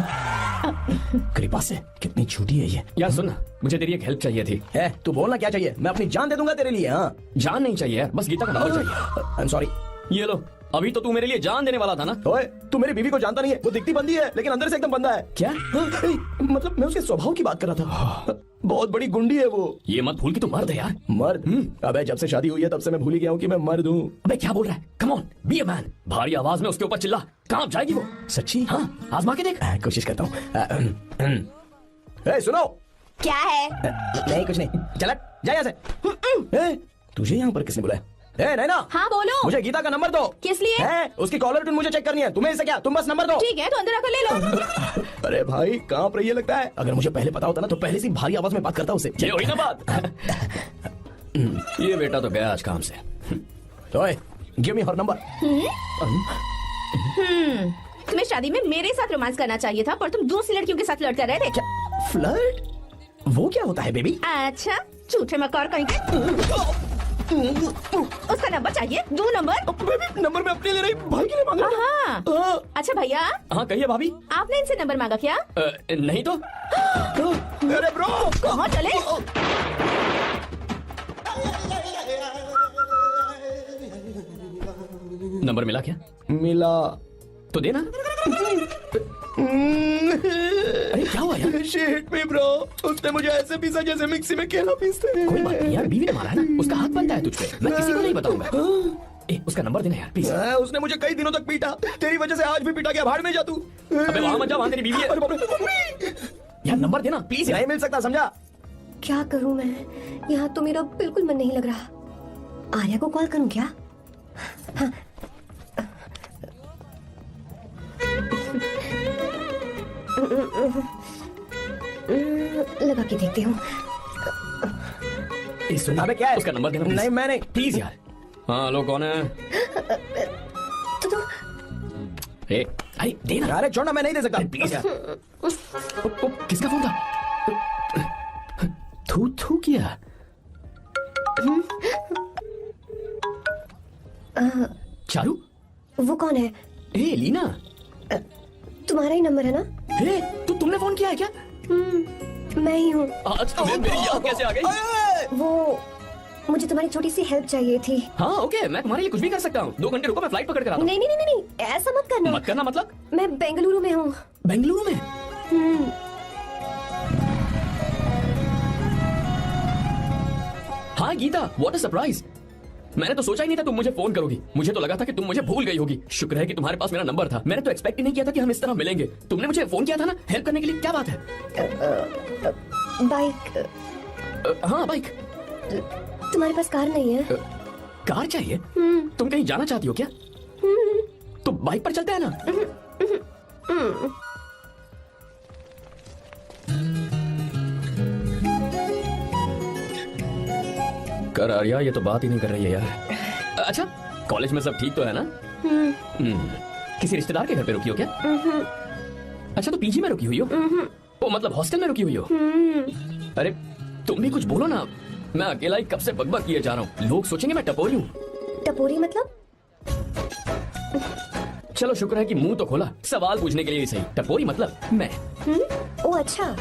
कृपा से? कितनी छोटी है ये। यार सुन ना, मुझे तेरी एक हेल्प चाहिए थी। है तू बोलना क्या चाहिए, मैं अपनी जान दे दूंगा तेरे लिए। हाँ, जान नहीं चाहिए यार, बस गीता का नंबर चाहिए। I am sorry. ये लो, अभी तो तू मेरे लिए जान देने वाला था ना। ओए, तू मेरी बीवी को जानता नहीं है। वो दिखती बंदी है लेकिन अंदर से एकदम बंदा है। क्या? मतलब मैं उसके स्वभाव की बात कर रहा था। बहुत बड़ी गुंडी है वो। ये मत भूल कि तू मर्द है यार। मर्द? अबे जब से शादी हुई है तब से मैं भूल ही गया हूँ कि मैं मर्द हूँ। अबे क्या बोल रहा है? Come on, be a man. भारी आवाज में उसके ऊपर चिल्ला, कहाँ जाएगी वो? सच्ची? हाँ, आजमा के देख। कोशिश करता हूँ। ए, सुनो। क्या है? नहीं कुछ नहीं, चल जा यहाँ से। तुझे यहाँ पर किसने बुलाया? ए नैना, हाँ बोलो। मुझे गीता का नंबर दो। किस लिए? है उसकी कॉलर ट्यून मुझे चेक करनी है। तुम्हें इससे क्या, तुम बस नंबर दो। ठीक है, तो अंदर आकर ले लो। अरे भाई कांप रही है लगता है। अगर मुझे पहले पता होता ना तो पहले से भारी आवाज में बात करता उसे। ये हुई ना बात। ये बेटा तो गया आज काम से। ओए, गिव मी हर नंबर। तुम्हें शादी में मेरे साथ रोमांस करना चाहिए था, पर तुम दूसरी लड़कियों के साथ लड़ते रहे थे। फ्लर्ट? वो क्या होता है बेबी? अच्छा, झूठे मक्कार कहीं के। उसका नंबर चाहिए? दो नंबर। नंबर में अपने ले रही, भाई के लिए मांग रहा हाँ। हूँ। अच्छा भैया, हाँ कहिए भाभी। आपने इनसे नंबर मांगा क्या? नहीं तो। अरे ब्रो, कहाँ चले? नंबर मिला क्या? मिला तो देना। अरे क्या हुआ यार? शिट मी ब्रो, उसने मुझे ऐसे पीसा जैसे मिक्सी में केला पीसते हैं। कोई बात नहीं यार, बीवी ने मारा है ना, उसका हक बनता है तुझ पे। मैं किसी को नहीं बताऊंगा। ए, उसका नंबर देना यार प्लीज। उसने मुझे कई दिनों तक पीटा, तेरी वजह से आज भी पीटा गया। भाड़ में जा तू। अबे वहां मत जा, वहां तेरी बीवी है। अरे बाप रे, यार नंबर देना प्लीज। नहीं मिल सकता, समझा? क्या करूँ मैं? यहाँ तो मेरा बिल्कुल मन नहीं लग रहा। आर्या को कॉल करूँ क्या? हाँ। लगा के देखती हूँ। अबे क्या है? उसका नंबर देना नहीं मैं नहीं। प्लीज यार। हाँ लो, कौन है? तो ए, अरे देना। अरे छोड़ना, मैं नहीं दे सकता। प्लीज यार। किसका फोन था? थू थू किया। चारू? वो कौन है? ए लीना, तुम्हारा ही नंबर है ना? ए तुमने फोन किया है क्या? मैं ही हूँ। अच्छा, मेरी याद कैसे आ गई? वो मुझे तुम्हारी छोटी सी हेल्प चाहिए थी। हाँ ओके, मैं तुम्हारे लिए कुछ भी कर सकता हूँ। 2 घंटे रुको, मैं फ्लाइट पकड़ कर आता हूँ। नहीं नहीं नहीं नहीं, ऐसा मत करना। मत करना मतलब? मैं बेंगलुरु में हूँ। बेंगलुरु में? हाँ गीता, व्हाट अ सरप्राइज। मैंने तो सोचा ही नहीं था तुम मुझे फोन करोगी। मुझे तो लगा था कि तुम मुझे भूल गई होगी। शुक्र है कि तुम्हारे पास मेरा नंबर था। मैंने तो एक्सपेक्ट ही नहीं किया था कि हम इस तरह मिलेंगे। तुमने मुझे फोन किया था ना हेल्प करने के लिए। क्या बात है? बाइक। हाँ बाइक। तुम्हारे पास कार नहीं है? कार चाहिए? तुम कहीं जाना चाहती हो क्या? तो बाइक पर चलते हैं ना। कर आर्या, ये तो बात ही नहीं कर रही है यार। अच्छा, कॉलेज में सब ठीक तो है ना? किसी रिश्तेदार के घर पे रुकी हो क्या? अच्छा, तो पीजी में रुकी हुई हो? ओ मतलब हॉस्टल में रुकी हुई हो? अरे तुम भी कुछ बोलो ना। मैं अकेला ही कब से बकबक किए जा रहा हूँ। लोग सोचेंगे मैं टपोरी हूँ। टपोरी मतलब? चलो शुक्र है कि मुंह तो खोला, सवाल पूछने के लिए ही सही। टपोरी मतलब मैं। ओ अच्छा।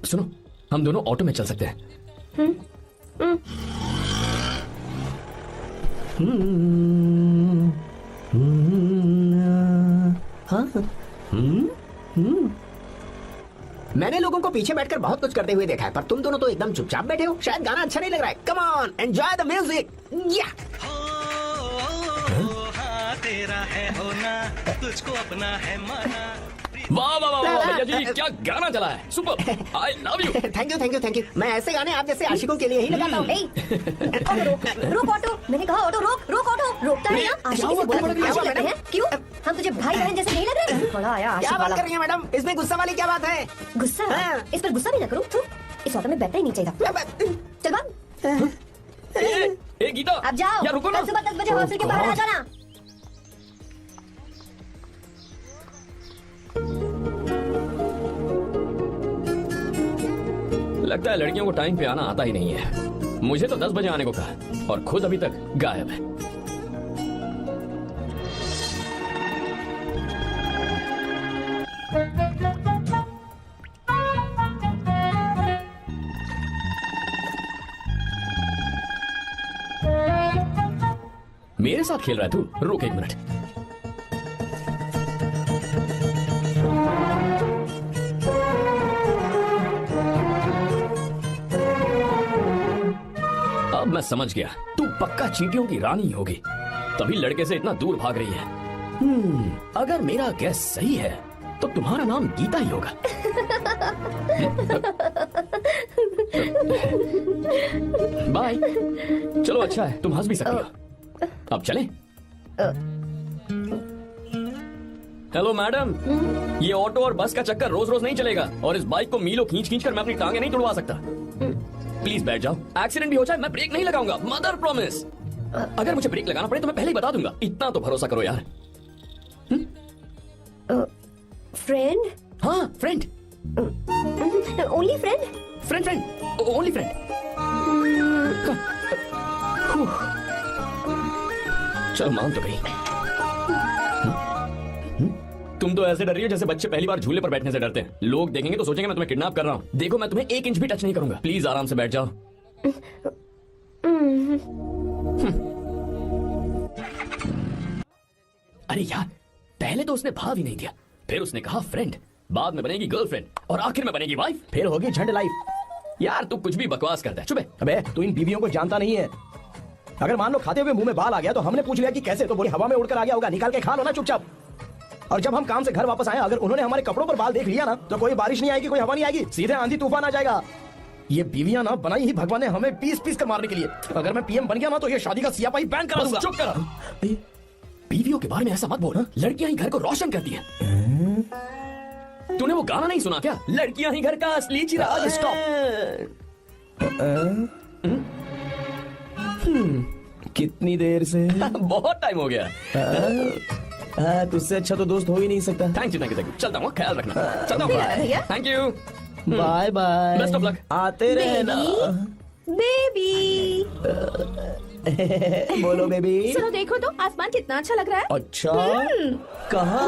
सुनो, हम दोनों ऑटो में चल सकते हैं। मैंने लोगों को पीछे बैठकर बहुत कुछ करते हुए देखा है, पर तुम दोनों तो एकदम चुपचाप बैठे हो। शायद गाना अच्छा नहीं लग रहा है। Come on, enjoy the music. या तेरा है होना, तुझको अपना है माना। वाह वाह वाह भैया जी, क्या गाना चला है। Super, I love you. Thank you thank you thank you. मैं ऐसे गाने आप जैसे आशिकों के लिए ही लगाता हूँ। रोक ऑटो। मैंने कहा ऑटो रोक। रोक ऑटो। रोकता है ना? आशिकी से बोला करते हैं। क्यों? हम तुझे भाई बहन जैसे नहीं लग रहे? बड़ा आया आशिक क्या बात वाला। कर रही है मैडम? इसमें गुस्सा वाली क्या बात है? गुस्सा? इस पर गुस्सा भी ना करो। इस ऑटो में बैठना ही नहीं चाहिए। चल भाग। ए गीता, अब जाओ। यार रुको ना। कल सुबह 10 बजे हॉस्टल के बाहर आ जाना। लगता है लड़कियों को टाइम पे आना आता ही नहीं है। मुझे तो 10 बजे आने को कहा और खुद अभी तक गायब है। मेरे साथ खेल रहा है तू? रुक एक मिनट। अब मैं समझ गया, तू पक्का चींटियों की रानी होगी, तभी लड़के से इतना दूर भाग रही है। अगर मेरा गैस सही है तो तुम्हारा नाम गीता ही होगा। बाय। चलो अच्छा है, तुम हंस भी सकती हो। अब चलें? हेलो मैडम, ये ऑटो और बस का चक्कर रोज रोज नहीं चलेगा और इस बाइक को मीलों खींच खींच कर मैं अपनी टांगे नहीं तुड़वा सकता। प्लीज बैठ जाओ। एक्सीडेंट भी हो जाए मैं ब्रेक नहीं लगाऊंगा, मदर प्रॉमिस। अगर मुझे ब्रेक लगाना पड़े तो मैं पहले ही बता दूंगा। इतना तो भरोसा करो यार। फ्रेंड? हाँ friend. Only friend? Friend friend only friend. चल मान तो गई। तुम तो ऐसे डर रही हो जैसे बच्चे पहली बार झूले पर बैठने से डरते हैं। लोग देखेंगे तो सोचेंगे मैं तुम्हें किडनैप कर रहा हूँ। देखो मैं तुम्हें 1 इंच भी टच नहीं करूंगा। प्लीज आराम से बैठ जाओ। अरे यार, पहले तो उसने भाव ही नहीं दिया, फिर उसने कहा फ्रेंड, बाद में बनेगी गर्लफ्रेंड और आखिर में बनेगी वाइफ, फिर होगी झंड लाइफ। यार तू कुछ भी बकवास करता है। चुप है। अबे तू इन बीवियों को जानता नहीं है। अगर मान लो खाते हुए मुंह में बाल आ गया तो हमने पूछ लिया कि कैसे, तो बोली हवा में उड़कर आ गया होगा, निकाल के खा लो ना चुपचाप। और जब हम काम से घर वापस आए, अगर उन्होंने हमारे कपड़ों पर बाल देख लिया ना तो कोई बारिश नहीं आएगी, कोई हवा नहीं आएगी, सीधे आंधी तूफान आ जाएगा। ये बीवियां ना बनाई ही भगवान ने हमें पीस पीस कर मारने के लिए। अगर मैं पीएम बन गया ना तो ये शादी का सियापाही बैन करा दूंगा। चुप कर। बीवियों के बारे में ऐसा मत बोल। लड़कियां ही घर को रोशन करती हैं। तूने वो गाना नहीं सुना क्या? लड़कियां ही घर का असली चिराग। स्टॉप। कितनी देर से? बहुत टाइम हो गया। तुझसे अच्छा तो दोस्त हो ही नहीं सकता। Thank you thank you thank you. चलता हूँ, ख्याल रखना। चलता हूँ। Thank you. Bye bye. Best of luck. आते रहना। बेबी। बोलो बेबी। सुनो देखो तो आसमान कितना अच्छा लग रहा है। अच्छा कहाँ?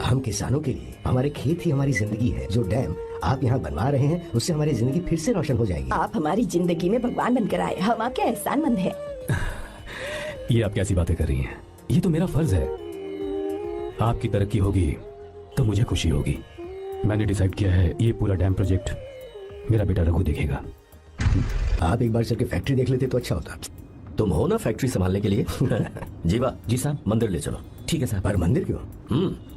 हम किसानों के लिए हमारे खेत ही हमारी जिंदगी है। जो डैम आप यहाँ बनवा रहे हैं उससे हमारी जिंदगी फिर से रोशन हो जाएगी। आप हमारी जिंदगी में भगवान बनकर आए, हम आपके एहसानमंद हैं। ये आप कैसी बातें कर रही हैं? ये तो मेरा फर्ज है। आपकी तरक्की होगी तो मुझे खुशी होगी। मैंने डिसाइड किया है ये पूरा डैम प्रोजेक्ट मेरा बेटा रघु देखेगा। आप एक बार चल के फैक्ट्री देख लेते तो अच्छा होता। तुम हो ना फैक्ट्री संभालने के लिए? जीवा जी साहब। मंदिर ले चलो। ठीक है साहब। पर मंदिर क्यों?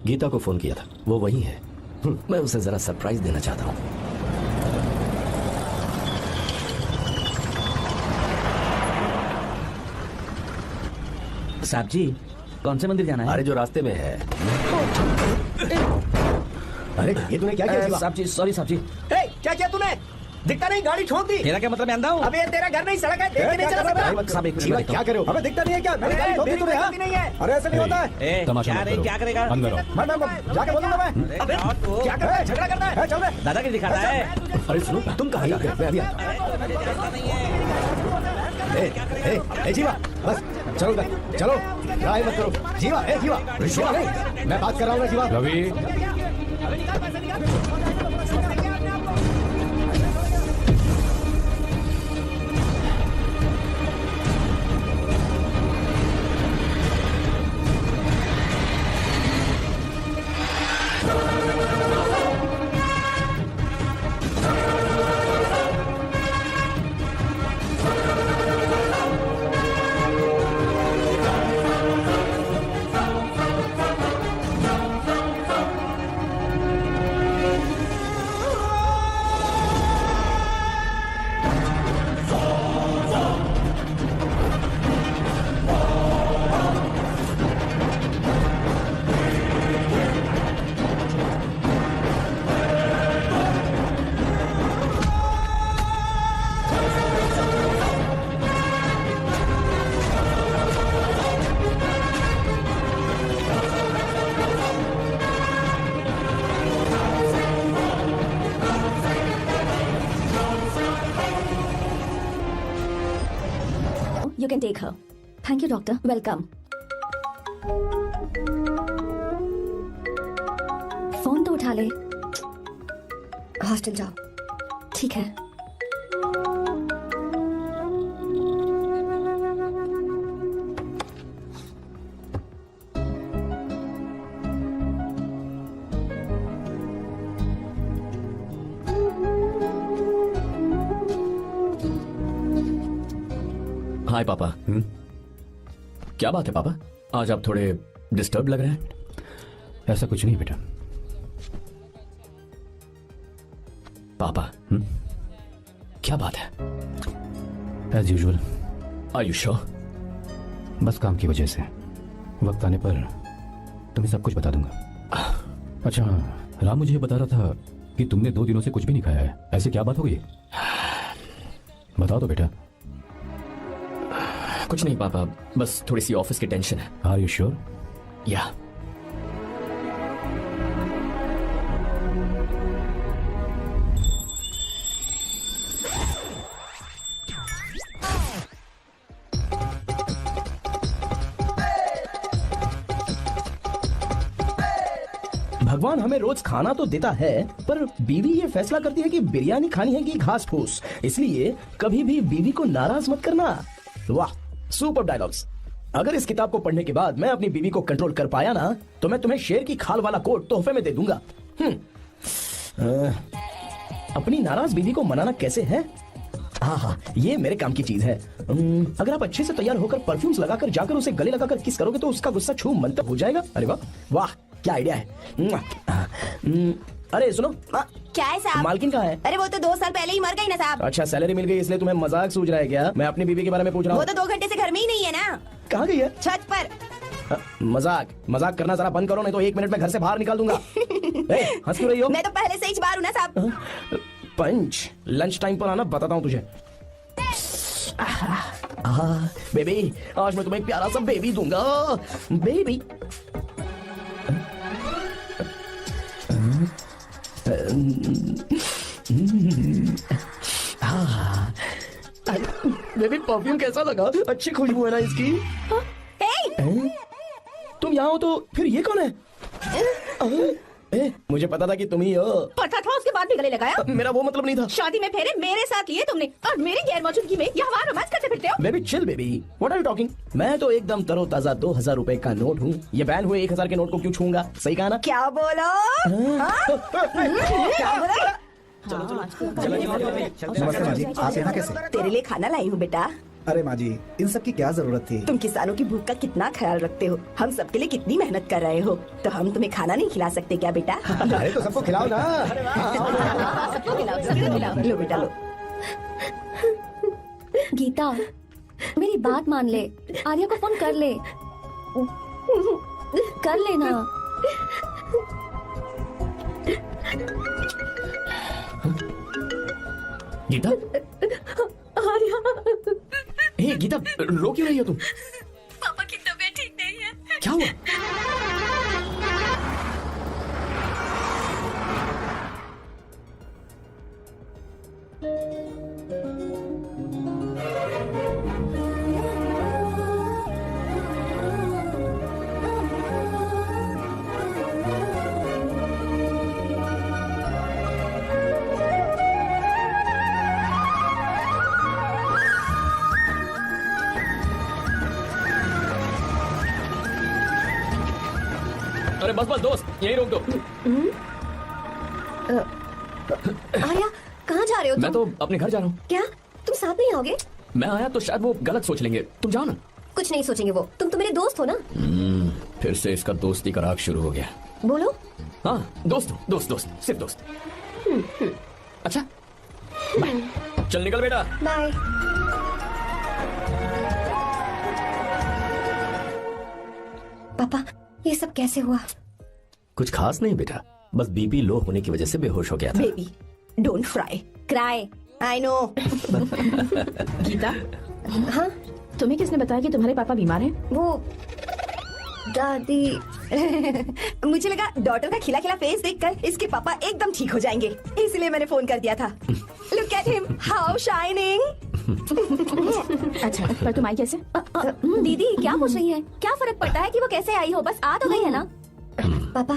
गीता को फोन किया था, वो वही है। मैं उसे जरा सरप्राइज देना चाहता हूँ। साहब जी, कौन से मंदिर जाना है? अरे जो रास्ते में है। अरे ये तूने क्या किया? साहब जी, सॉरी साहब जी। क्या किया तूने? दिखता नहीं, गाड़ी ठोक दी। तेरा क्या मतलब, मैं अंधा हूँ? अबे ये तेरा घर नहीं, सड़क है, देख के नहीं चला सकता। साहब एक जीवा क्या करे हो? अबे दिखता नहीं है क्या? मैंने गाड़ी ठोक दी तूने, हाँ? नहीं है। अरे ऐसे नहीं होता है। तमाशा क्या मत रे, करो। क्या करेगा? अंदर आओ। मैं जाके बोलूंगा मैं। अबे क्या कर रहा है? झगड़ा करना है? चल रहे दादागिरी दिखाता है। अरे सुनो, तुम कहाँ जा रहे हो? मैं अभी आता हूँ। जीवा बस चलो उधर, चलो लड़ाई मत करो। जीवा, जीवा, जीवा नहीं, मैं बात कर रहा हूँ ना Jeeva. Ravi, You can take her. Thank you, doctor. Welcome. Phone तो उठा ले। हॉस्टल जाओ। ठीक है। हाय पापा। क्या बात है पापा, आज आप थोड़े डिस्टर्ब लग रहे हैं। ऐसा कुछ नहीं बेटा। पापा क्या बात है? As usual. Are you sure? बस काम की वजह से वक्त आने पर तुम्हें सब कुछ बता दूंगा। अच्छा राम मुझे बता रहा था कि तुमने 2 दिनों से कुछ भी नहीं खाया है, ऐसे क्या बात हो गई? बताओ तो बेटा। कुछ नहीं पापा, बस थोड़ी सी ऑफिस की टेंशन है। Are you sure? या भगवान हमें रोज खाना तो देता है, पर बीवी ये फैसला करती है कि बिरयानी खानी है कि घास फूस। इसलिए कभी भी बीवी को नाराज मत करना। वाह, सुपर डायलॉग्स। अगर इस किताब को पढ़ने के बाद मैं अपनी बीवी को कंट्रोल कर पाया ना, तो मैं तुम्हें शेर की खाल वाला कोट तोहफे में दे दूंगा। अपनी नाराज बीवी को मनाना कैसे है? हाँ, ये मेरे काम की चीज है। अगर आप अच्छे से तैयार होकर परफ्यूम्स लगाकर जाकर उसे गले लगाकर किस करोगे तो उसका गुस्सा छू मंतक हो जाएगा। अरे वाह वाह, क्या आइडिया है। अरे सुनो, क्या है साहब? मालकिन कहाँ है? अरे वो तो 2 साल पहले ही मर गई ना साहब। अच्छा, सैलरी मिल गई इसलिए तुम्हें मजाक सूझ रहा है क्या? मैं अपनी बीवी के बारे में पूछ रहा वो हूँ। तो 2 घंटे से घर में ही नहीं है ना। कहाँ गई है? छत पर। मजाक करना जरा बंद करो, नहीं तो 1 मिनट में घर से बाहर निकाल दूंगा। हंस क्यों रही हो? मैं तो पहले से ही बाहर हूँ ना साहब। पंच, लंच टाइम पर आना, बताता हूँ तुझे। बेबी, आज मैं तुम्हें एक प्यारा सा बेबी दूंगा। बेबी बेबी, परफ्यूम कैसा लगा? अच्छी खुशबू है ना इसकी? तुम यहाँ हो तो फिर ये कौन है? मुझे पता था कि तुम ही हो। पता था उसके बाद भी गले लगाया? मेरा वो मतलब नहीं था। शादी में फेरे मेरे साथ लिए तुमने और मेरी गैर मौजूदगी में यहाँ रोमांस करते फिरते हो। Baby chill baby, what are you talking? मैं तो एकदम तरोताजा 2000 रुपए का नोट हूँ। ये बैन हुए 1000 के नोट को क्यों छूंगा? सही कहा ना? क्या बोला? क्या बोला? नमस्ते माँ जी, आप यहाँ कैसे? तेरे लिए खाना लाई हूँ बेटा। अरे माँ जी, इन सब की क्या जरूरत थी? तुम किसानों की भूख का कितना ख्याल रखते हो, हम सबके लिए कितनी मेहनत कर रहे हो, तो हम तुम्हें खाना नहीं खिला सकते क्या बेटा? अरे तो सबको खिलाओ ना। सबको खिलाओ। लो बेटा लो। गीता, मेरी बात मान ले, आर्या को फोन कर ले, कर लेना। गीता, आर्या, हे गीता, रो क्यों रही हो तुम? पापा की तबीयत ठीक नहीं है। क्या हुआ? अरे बस बस दोस्त, यही रोक दो। आर्या, कहाँ जा रहे हो मैं तुम? तो अपने घर जा रहा हूँ। क्या तुम साथ नहीं आओगे? मैं आया तो शायद वो गलत सोच लेंगे, तुम जाओ ना। कुछ नहीं सोचेंगे वो, तुम तो मेरे दोस्त हो ना। फिर से इसका दोस्ती का राग शुरू हो गया। बोलो। हाँ, दोस्त हूँ, दोस्त दोस्त, सिर्फ दोस्त। अच्छा, बाय। चल निकल बेटा। बाय। पापा, ये सब कैसे हुआ? कुछ खास नहीं बेटा, बस बीपी लो होने की वजह से बेहोश हो गया था। Baby don't fry cry. I know. Geeta, हाँ, तुम्हें किसने बताया कि तुम्हारे पापा बीमार हैं? वो दादी। मुझे लगा डॉटर का खिला खिला फेस देखकर इसके पापा एकदम ठीक हो जाएंगे, इसलिए मैंने फोन कर दिया था। Look at him, how shining. अच्छा, पर तुम आई कैसे? दीदी क्या पूछ रही है? क्या फर्क पड़ता है कि वो कैसे आई हो, बस आ तो गई है ना। पापा,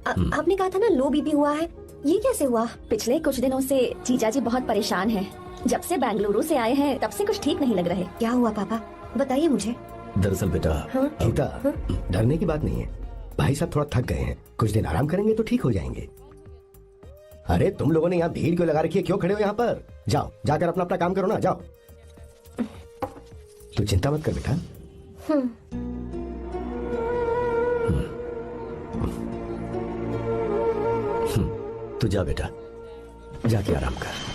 आपने कहा था ना लो बीपी हुआ है, ये कैसे हुआ? पिछले कुछ दिनों से जीजा जी बहुत परेशान हैं। जब से बेंगलुरु से आए हैं तब से कुछ ठीक नहीं लग रहे। क्या हुआ पापा, बताइए मुझे। दरअसल बेटा, गीता, डरने की बात नहीं है। भाई साहब थोड़ा थक गए हैं, कुछ दिन आराम करेंगे तो ठीक हो जाएंगे। अरे तुम लोगों ने यहाँ भीड़ क्यों लगा रखी है? क्यों खड़े हो यहाँ पर? जाओ, जाकर अपना अपना काम करो ना, जाओ। तू चिंता मत कर बेटा। तू जा बेटा, जाके आराम कर।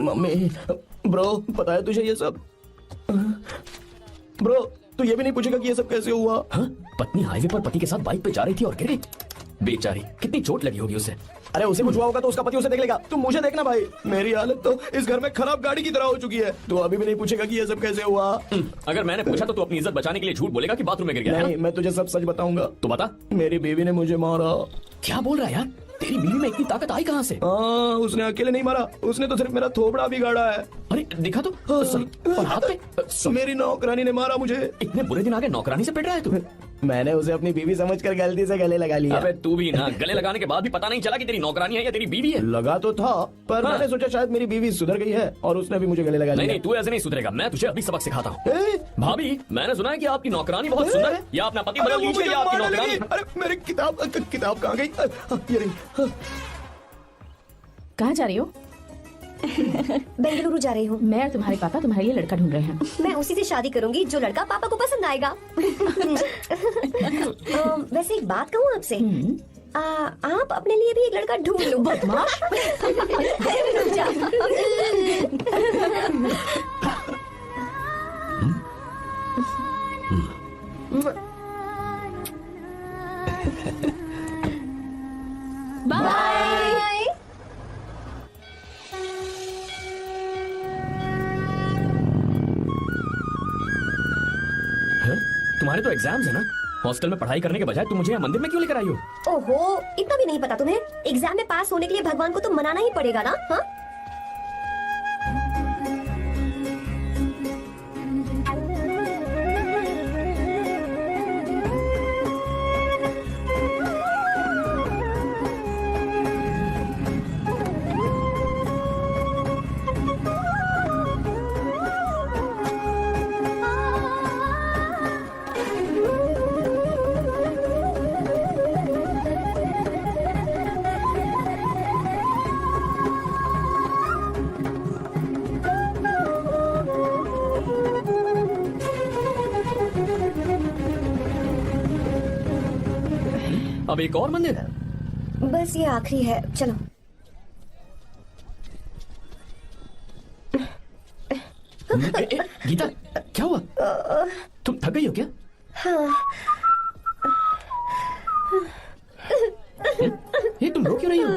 मम्मी, ब्रो, पता है तुझे ये सब? ब्रो, तू ये भी नहीं पूछेगा कि ये सब कैसे हुआ? हाँ? पत्नी हाईवे पर पति के साथ बाइक पे जा रही थी और गिर गई। बेचारी, कितनी चोट लगी होगी उसे। अरे उसे कुछ हुआ होगा तो उसका पति उसे देख लेगा, तुम मुझे देखना भाई। मेरी हालत तो इस घर में खराब गाड़ी की तरह हो चुकी है। तू अभी भी नहीं पूछेगा कि ये सब कैसे हुआ? अगर मैंने पूछा तो तू अपनी इज्जत बचाने के लिए झूठ बोलेगा कि बाथरूम में गिर गया। नहीं, मैं तुझे सब सच बताऊंगा। तो बता। मेरी बीवी ने मुझे मारा। क्या बोल रहा है यार? तेरी बीवी में इतनी ताकत आई कहाँ से? हाँ, उसने अकेले नहीं मारा, उसने तो सिर्फ मेरा थोबड़ा बिगाड़ा है। अरे दिखा तो सही। और हाथ पे? मेरी नौकरानी ने मारा मुझे। इतने बुरे दिन आगे नौकरानी से पिट रहा है तू? मैंने उसे अपनी बीवी समझकर गलती से गले लगा लिया। अबे तू भी ना, गले लगाने के बाद भी पता नहीं चला कि तेरी नौकरानी है या तेरी बीवी है? लगा तो था, पर मैंने सोचा शायद मेरी बीवी सुधर गई है और उसने भी मुझे गले लगा लिया। नहीं, तू ऐसे नहीं सुधरेगा, मैं तुझे अभी सबक सिखाता हूँ। भाभी, मैंने सुना है कि आपकी नौकरानी बहुत सुंदर है, या अपना पति बदल लीजिए या आपकी नौकरानी। अरे मेरी किताब कहाँ गई? ये रही। कहाँ जा रही हो? बेंगलुरु जा रही हूँ। मैं और तुम्हारे पापा तुम्हारे लिए लड़का ढूंढ रहे हैं। मैं उसी से शादी करूंगी जो लड़का पापा को पसंद आएगा। वैसे एक बात कहूँ आपसे, आप अपने लिए भी एक लड़का ढूंढ लो। बदमाश। तुम्हारे तो एग्जाम्स है ना। हॉस्टल में पढ़ाई करने के बजाय तुम मुझे यहाँ मंदिर में क्यों लेकर आई हो? ओहो, इतना भी नहीं पता तुम्हें? एग्जाम में पास होने के लिए भगवान को तो मनाना ही पड़ेगा ना। हाँ, अब एक और मंदिर? बस ये आखिरी है, चलो। गीता, क्या हुआ? तुम थक गई हो क्या? ये तुम रो क्यों रही हो?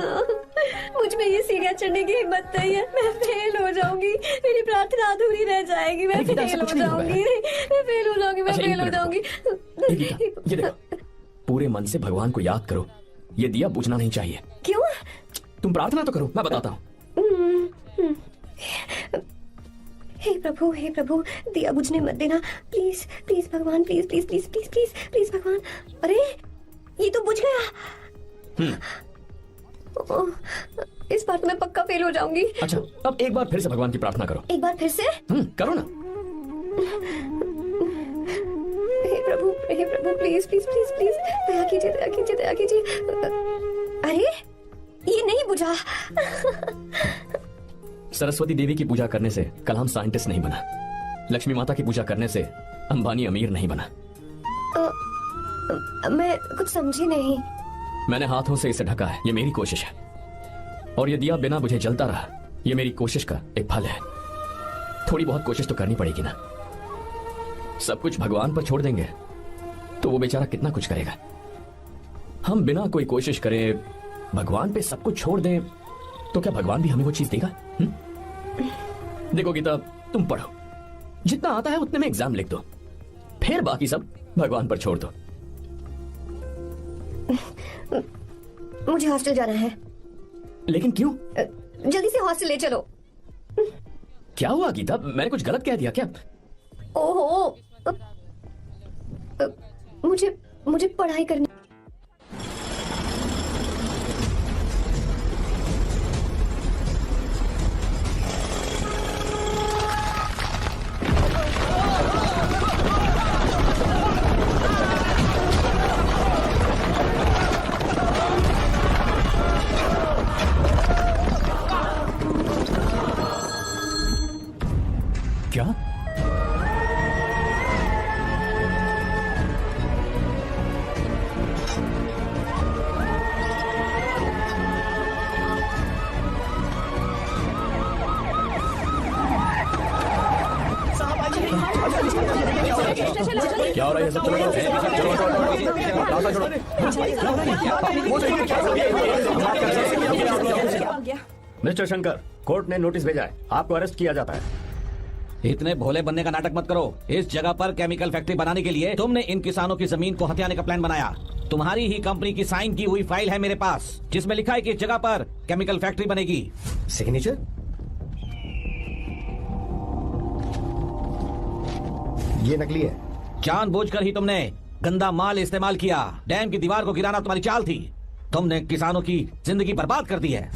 मुझ में ये सीढ़ियाँ चढ़ने की हिम्मत नहीं है। मैं फेल हो जाऊंगी, मेरी प्रार्थना अधूरी रह जाएगी। मैं फेल हो जाऊंगी, मैं फेल हो जाऊंगी, मैं फेल हो जाऊंगी। ये देखो, पूरे मन से भगवान को याद करो। ये दिया बुझना नहीं चाहिए। क्यों? तुम प्रार्थना तो करो, मैं बताता हूँ। हे प्रभु, दिया बुझने मत देना, प्लीज प्लीज भगवान, please please please please please please भगवान। अरे ये तो बुझ गया। ओह, इस बार तो मैं पक्का फेल हो जाऊंगी। अच्छा, अब एक बार फिर से भगवान की प्रार्थना करो। एक बार फिर से? करो ना। हे प्रभु प्लीज प्लीज प्लीज प्लीज, दया कीजिए, दया कीजिए, दया कीजिए। अरे ये नहीं बुझा। सरस्वती देवी की पूजा करने से कलाम साइंटिस्ट नहीं बना। लक्ष्मी माता की पूजा करने से अंबानी अमीर नहीं बना। मैं कुछ समझी नहीं। मैंने हाथों से इसे ढका है, ये मेरी कोशिश है। और ये दिया बिना बुझे जलता रहा, ये मेरी कोशिश का एक फल है। थोड़ी बहुत कोशिश तो करनी पड़ेगी ना। सब कुछ भगवान पर छोड़ देंगे तो वो बेचारा कितना कुछ करेगा। हम बिना कोई कोशिश करे भगवान पे सब कुछ छोड़ दें तो क्या भगवान भी हमें वो चीज देगा? देखो गीता, तुम पढ़ो, जितना आता है उतने में एग्जाम लिख दो, फिर बाकी सब भगवान पर छोड़ दो। मुझे हॉस्टल जाना है। लेकिन क्यों? जल्दी से हॉस्टल ले चलो। क्या हुआ गीता, मैंने कुछ गलत कह दिया क्या? ओहो, मुझे पढ़ाई करनी। क्या? क्या हो रहा है? सब मिस्टर शंकर, कोर्ट ने नोटिस भेजा है, आपको अरेस्ट किया जाता है। इतने भोले बनने का नाटक मत करो। इस जगह पर केमिकल फैक्ट्री बनाने के लिए तुमने इन किसानों की जमीन को हथियाने का प्लान बनाया। तुम्हारी ही कंपनी की साइन की हुई फाइल है मेरे पास, जिसमें लिखा है कि इस जगह पर केमिकल फैक्ट्री बनेगी। सिग्नेचर? ये नकली है। जानबूझकर ही तुमने गंदा माल इस्तेमाल किया। डैम की दीवार को गिराना तुम्हारी चाल थी। तुमने किसानों की जिंदगी बर्बाद कर दी है।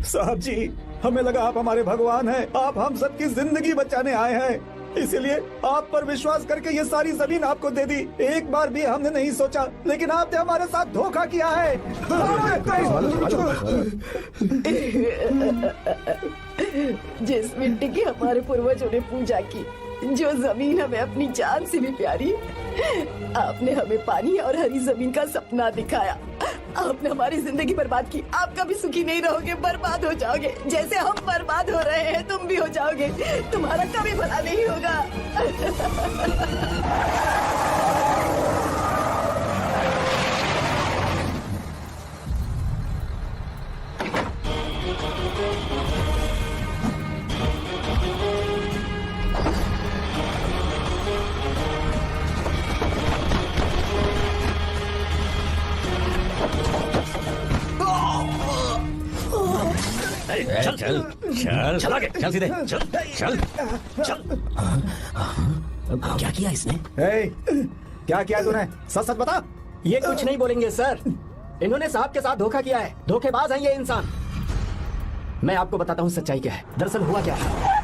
साहब जी, हमें लगा आप हमारे भगवान हैं, आप हम सबकी जिंदगी बचाने आए हैं, इसीलिए आप पर विश्वास करके ये सारी जमीन आपको दे दी। एक बार भी हमने नहीं सोचा, लेकिन आपने हमारे साथ धोखा किया है। जिस मिट्टी की हमारे पूर्वजों ने पूजा की, जो जमीन हमें अपनी जान से भी प्यारी, आपने हमें पानी और हरी जमीन का सपना दिखाया। आपने हमारी जिंदगी बर्बाद की। आप कभी सुखी नहीं रहोगे, बर्बाद हो जाओगे। जैसे हम बर्बाद हो रहे हैं तुम भी हो जाओगे। तुम्हारा कभी भला नहीं होगा। चल चल चल आगे, चल सीधे, चल चल चल। क्या किया इसने? क्या किया तूने? सच सच बता। ये कुछ नहीं बोलेंगे सर। इन्होंने साहब के साथ धोखा किया है। धोखेबाज हैं ये इंसान। मैं आपको बताता हूँ सच्चाई क्या है। दरअसल हुआ क्या है,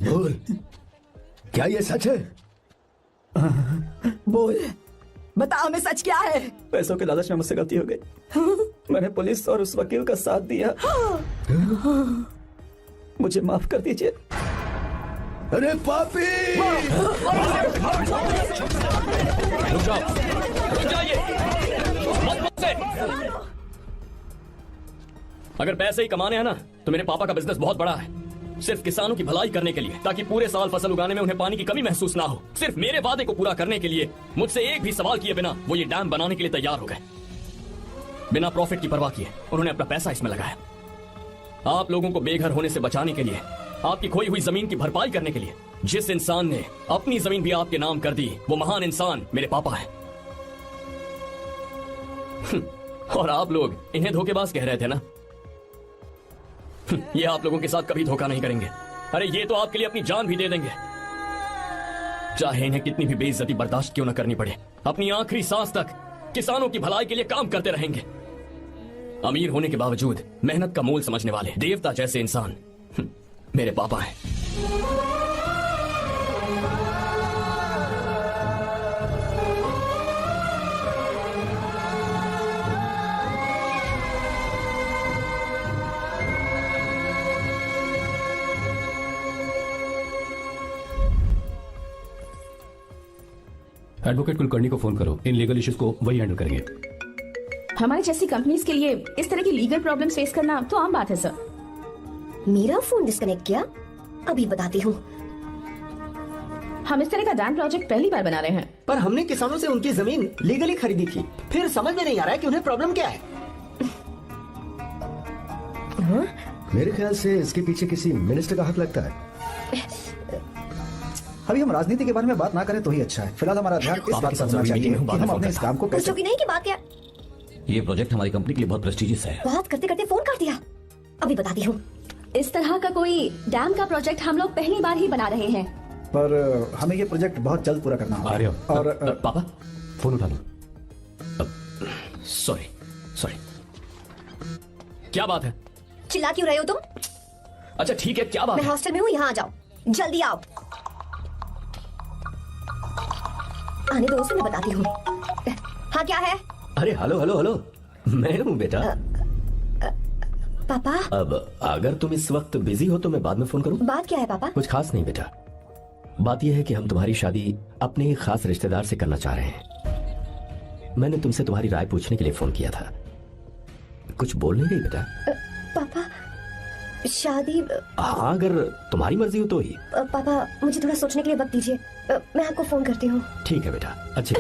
बोल, क्या ये सच है? बोल, बता हमें सच क्या है। पैसों के लालच में मुझसे गलती हो गई। मैंने पुलिस और उस वकील का साथ दिया। मुझे माफ कर दीजिए। अरे पापी! रुक जाओ, रुक जाइए, मत मुझसे। अगर पैसे ही कमाने हैं ना, तो मेरे पापा का बिजनेस बहुत बड़ा है। सिर्फ किसानों की भलाई करने के लिए, ताकि पूरे साल फसल उगाने में उन्हें पानी की कमी महसूस ना हो। सिर्फ मेरे वादे को पूरा करने के लिए मुझसे एक भी सवाल किए बिना वो ये डैम बनाने के लिए तैयार हो गए। बिना प्रॉफिट की परवाह किए उन्होंने अपना पैसा इसमें लगाया। आप लोगों को बेघर होने से बचाने के लिए, आपकी खोई हुई जमीन की भरपाई करने के लिए। जिस इंसान ने अपनी जमीन भी आपके नाम कर दी, वो महान इंसान मेरे पापा है। और आप लोग इन्हें धोखेबाज कह रहे थे ना? ये आप लोगों के साथ कभी धोखा नहीं करेंगे। अरे ये तो आपके लिए अपनी जान भी दे देंगे, चाहे इन्हें कितनी भी बेइज्जती बर्दाश्त क्यों न करनी पड़े। अपनी आखिरी सांस तक किसानों की भलाई के लिए काम करते रहेंगे। अमीर होने के बावजूद मेहनत का मोल समझने वाले देवता जैसे इंसान मेरे पापा हैं। एडवोकेट कुलकर्णी को फोन करो। इन लीगल इश्यूज को वही हैंडल करेंगे। हमारी जैसी कंपनीज के लिए इस तरह की लीगल प्रॉब्लम्स फेस करना तो आम बात है सर। मेरा फोन डिस्कनेक्ट किया, अभी बताती हूँ। हम इस तरह का डैम प्रोजेक्ट पहली बार बना रहे हैं। पर हमने किसानों से उनकी जमीन लीगली खरीदी थी। फिर समझ में नहीं आ रहा है कि उन्हें प्रॉब्लम क्या है। मेरे ख्याल से इसके पीछे किसी मिनिस्टर का हक लगता है। अभी हम राजनीति के बारे में बात ना करें तो ही अच्छा है। फिलहाल हमारा ध्यान इस बात पर होना चाहिए कि हम अपने इस काम को कैसे। पूछोगी नहीं कि बात क्या? ये प्रोजेक्ट हमारी कंपनी के लिए बहुत प्रेस्टिजियस है। बात करते करते फोन कर दिया, अभी बताती हूँ। इस तरह का कोई डैम का प्रोजेक्ट हम लोग पहली बार ही बना रहे हैं। पर हमें ये प्रोजेक्ट बहुत जल्द पूरा करना होगा। आर्य, और पापा फोन उठा लो। सॉरी सॉरी, क्या बात है? चिल्ला क्यों रहे हो तुम? अच्छा ठीक है, क्या बात मैं है? हॉस्टल में हूँ, यहाँ आ जाओ, जल्दी आओ। आने दो, उसे मैं बताती हूँ। हाँ क्या है? अरे हेलो हेलो हेलो, मैं हूँ बेटा। पापा, अब अगर तुम इस वक्त बिजी हो तो मैं बाद में फोन करूँ? बात क्या है पापा? कुछ खास नहीं बेटा, बात यह है कि हम तुम्हारी शादी अपने एक खास रिश्तेदार से करना चाह रहे हैं। मैंने तुमसे तुम्हारी राय पूछने के लिए फोन किया था। कुछ बोल नहीं रही बेटा? पापा, शादी? हाँ, अगर तुम्हारी मर्जी हो तो ही। पापा, मुझे थोड़ा सोचने के लिए वक्त दीजिए, मैं आपको फोन करती हूँ। ठीक है बेटा, अच्छे।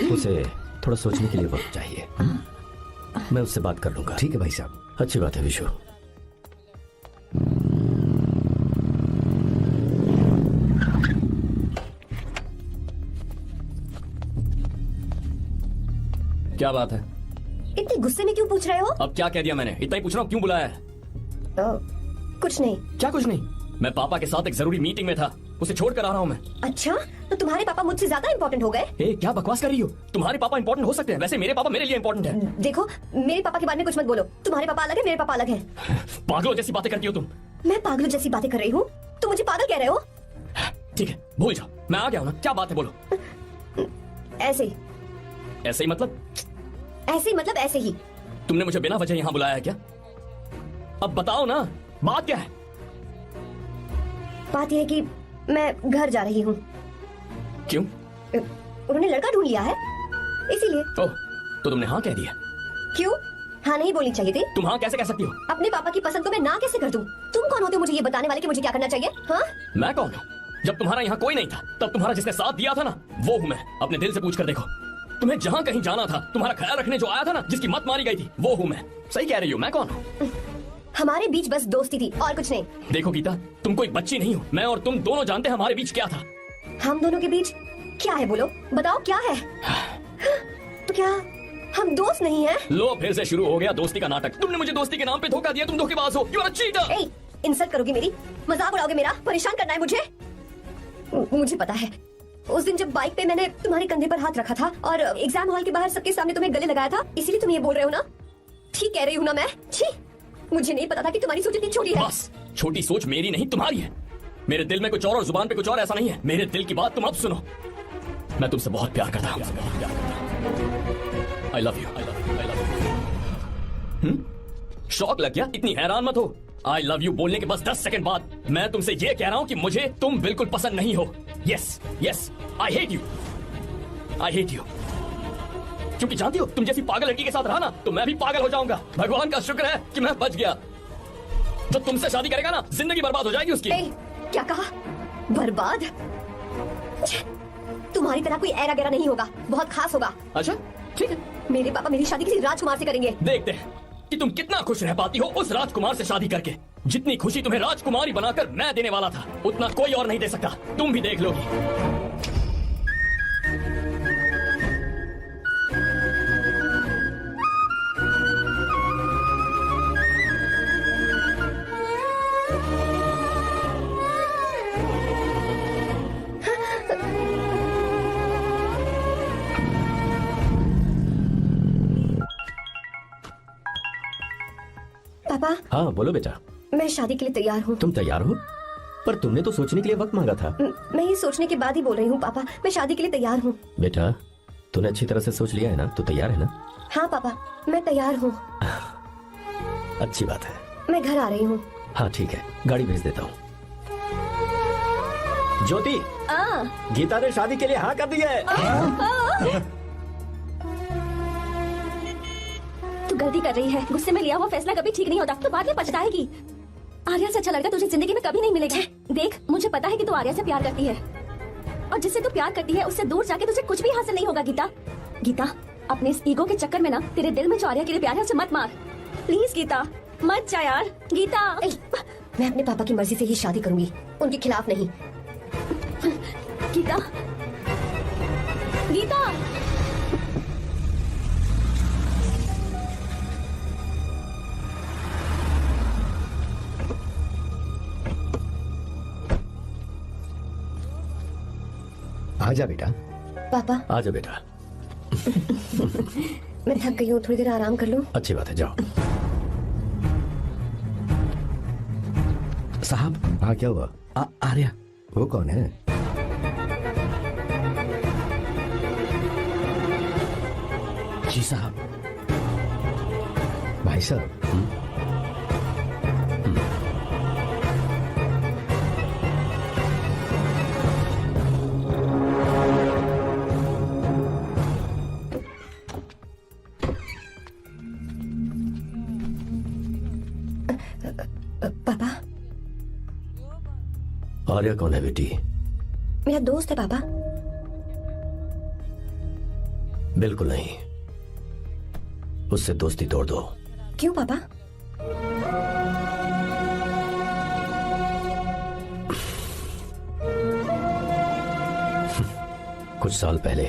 उसे थोड़ा सोचने के लिए वक्त चाहिए। मैं उससे बात कर लूंगा। ठीक है भाई साहब। अच्छी बात है विशु। क्या बात है? इतने गुस्से में क्यों पूछ रहे हो? अब क्या कह दिया मैंने? इतना ही पूछ रहा हूँ, क्यों बुलाया है? कुछ नहीं। क्या कुछ नहीं? मैं पापा के साथ एक जरूरी मीटिंग में था, उसे छोड़ कर आ रहा हूँ मैं। अच्छा, तो तुम्हारे पापा मुझसे ज्यादा इम्पोर्टेंट हो गए? क्या बकवास कर रही हो? तुम्हारे पापा इम्पोर्टेंट हो सकते हैं, वैसे मेरे पापा मेरे लिए इम्पोर्टेंट है। देखो, मेरे पापा के बारे में कुछ मत बोलो। तुम्हारे पापा अलग है, मेरे पापा अलग है। पागलों जैसी बातें करती हो तुम। मैं पागलों जैसी बातें कर रही हूँ? तुम मुझे पागल कह रहे हो? ठीक है, भूल जाओ, मैं आ गया हूँ ना। क्या बात है, बोलो। ऐसे ही। ऐसे ही मतलब? ऐसे ही मतलब ऐसे ही। तुमने मुझे बिना वजह यहाँ बुलाया है क्या? अब बताओ ना, बात क्या है? बात यह है कि मैं घर जा रही हूँ। क्यों? उन्होंने लड़का ढूंढ लिया है, इसीलिए। ओह, तो तुमने हाँ कह दिया? क्यों? हाँ नहीं बोलनी चाहिए थी। तुम हाँ कैसे कह सकती हो? अपने पापा की पसंद को मैं ना कैसे कर दूं? तुम कौन होते हो मुझे ये बताने वाले कि मुझे क्या करना चाहिए? हाँ मैं कौन हूँ? जब तुम्हारा यहाँ कोई नहीं था तब तुम्हारा जिसने साथ दिया था ना, वो हूँ मैं। अपने दिल से पूछ कर देखो, तुम्हें जहाँ कहीं जाना था, तुम्हारा ख्याल रखने जो आया था ना, जिसकी मत मारी गई थी, वो हूँ मैं। सही कह रही हो, मैं कौन हूँ? हमारे बीच बस दोस्ती थी और कुछ नहीं। देखो गीता, तुम कोई बच्ची नहीं हो। मैं और तुम दोनों जानते हैं हमारे बीच क्या था। हम दोनों के बीच क्या है? बोलो, बताओ क्या है? तो क्या हम दोस्त नहीं हैं? लो फिर से शुरू हो गया दोस्ती का नाटक। तुमने मुझे दोस्ती के नाम पे धोखा दिया। तुम धोखेबाज हो। You are a cheater. ए, इंसल्ट करोगी मेरी? मजाक उड़ाओगे मेरा? परेशान करना है मुझे? मुझे पता है, उस दिन जब बाइक पे मैंने तुम्हारे कंधे पर हाथ रखा था और एग्जाम हॉल के बाहर सबके सामने तुम्हें गले लगाया था, इसीलिए तुम ये बोल रहे हो ना? ठीक कह रही हूँ ना मैं? छी, मुझे नहीं पता था कि तुम्हारी सोच इतनी छोटी है। बस, छोटी सोच मेरी नहीं तुम्हारी है। मेरे दिल में कुछ और जुबान पे कुछ और, ऐसा नहीं है। मेरे दिल की बात तुम अब सुनो। मैं तुमसे बहुत प्यार करता हूँ। I love you. शौक लग गया? इतनी हैरान मत हो। आई लव यू बोलने के बस 10 सेकंड बाद मैं तुमसे ये कह रहा हूँ कि मुझे तुम बिल्कुल पसंद नहीं हो। Yes yes, I hate you. I hate you. क्योंकि जानती हो, तुम जैसी पागल लड़की के साथ रहा ना तो मैं भी पागल हो जाऊंगा। भगवान का शुक्र है कि मैं बच गया। जो तुमसे शादी करेगा ना, जिंदगी बर्बाद हो जाएगी उसकी। क्या कहा? बर्बाद? तुम्हारी तरह कोई ऐरा गैरा नहीं होगा, बहुत खास होगा। अच्छा ठीक है। मेरे पापा मेरी शादी किसी राजकुमार से करेंगे। देखते हैं कि तुम कितना खुश रह पाती हो उस राजकुमार से शादी करके। जितनी खुशी तुम्हें राजकुमारी बनाकर मैं देने वाला था, उतना कोई और नहीं दे सकता। तुम भी देख लोगी। पापा। हाँ बोलो बेटा। मैं शादी के लिए तैयार हूँ। तुम तैयार हो? पर तुमने तो सोचने के लिए वक्त मांगा था। मैं ये सोचने के बाद ही बोल रही हूँ पापा, मैं शादी के लिए तैयार हूँ। बेटा, तूने अच्छी तरह से सोच लिया है ना? तू तैयार है ना? हाँ पापा, मैं तैयार हूँ। अच्छी बात है। मैं घर आ रही हूँ। हाँ ठीक है, गाड़ी भेज देता हूँ। ज्योति, गीता ने शादी के लिए हाँ कर दी है। तू गलती कर रही है। गुस्से में लिया हुआ फैसला कभी ठीक नहीं होता, तो बाद में पछताएगी। आर्या से अच्छा लड़का तुझे जिंदगी में कभी नहीं मिलेगा। देख, मुझे पता है कि तू आर्या से प्यार करती है, और जिससे तू प्यार करती है उससे दूर जाके तुझे कुछ भी हासिल नहीं होगा। गीता, गीता, अपने इस ईगो के चक्कर में ना तेरे दिल में जो आर्या के लिए प्यार है उसे मत मार। प्लीज गीता, मत जा यार। गीता, मैं अपने पापा की मर्जी से ही शादी करूंगी, उनके खिलाफ नहीं। गीता, गीता। आजा बेटा। पापा। आजा बेटा। मैं थक गई हूँ, थोड़ी देर आराम कर लूँ। अच्छी बात है, जाओ। साहब। हाँ क्या हुआ? आर्या। वो कौन है? जी साहब। भाई साहब। पापा। आर्या कौन है बेटी? मेरा दोस्त है पापा। बिल्कुल नहीं, उससे दोस्ती तोड़ दो। क्यों पापा? कुछ साल पहले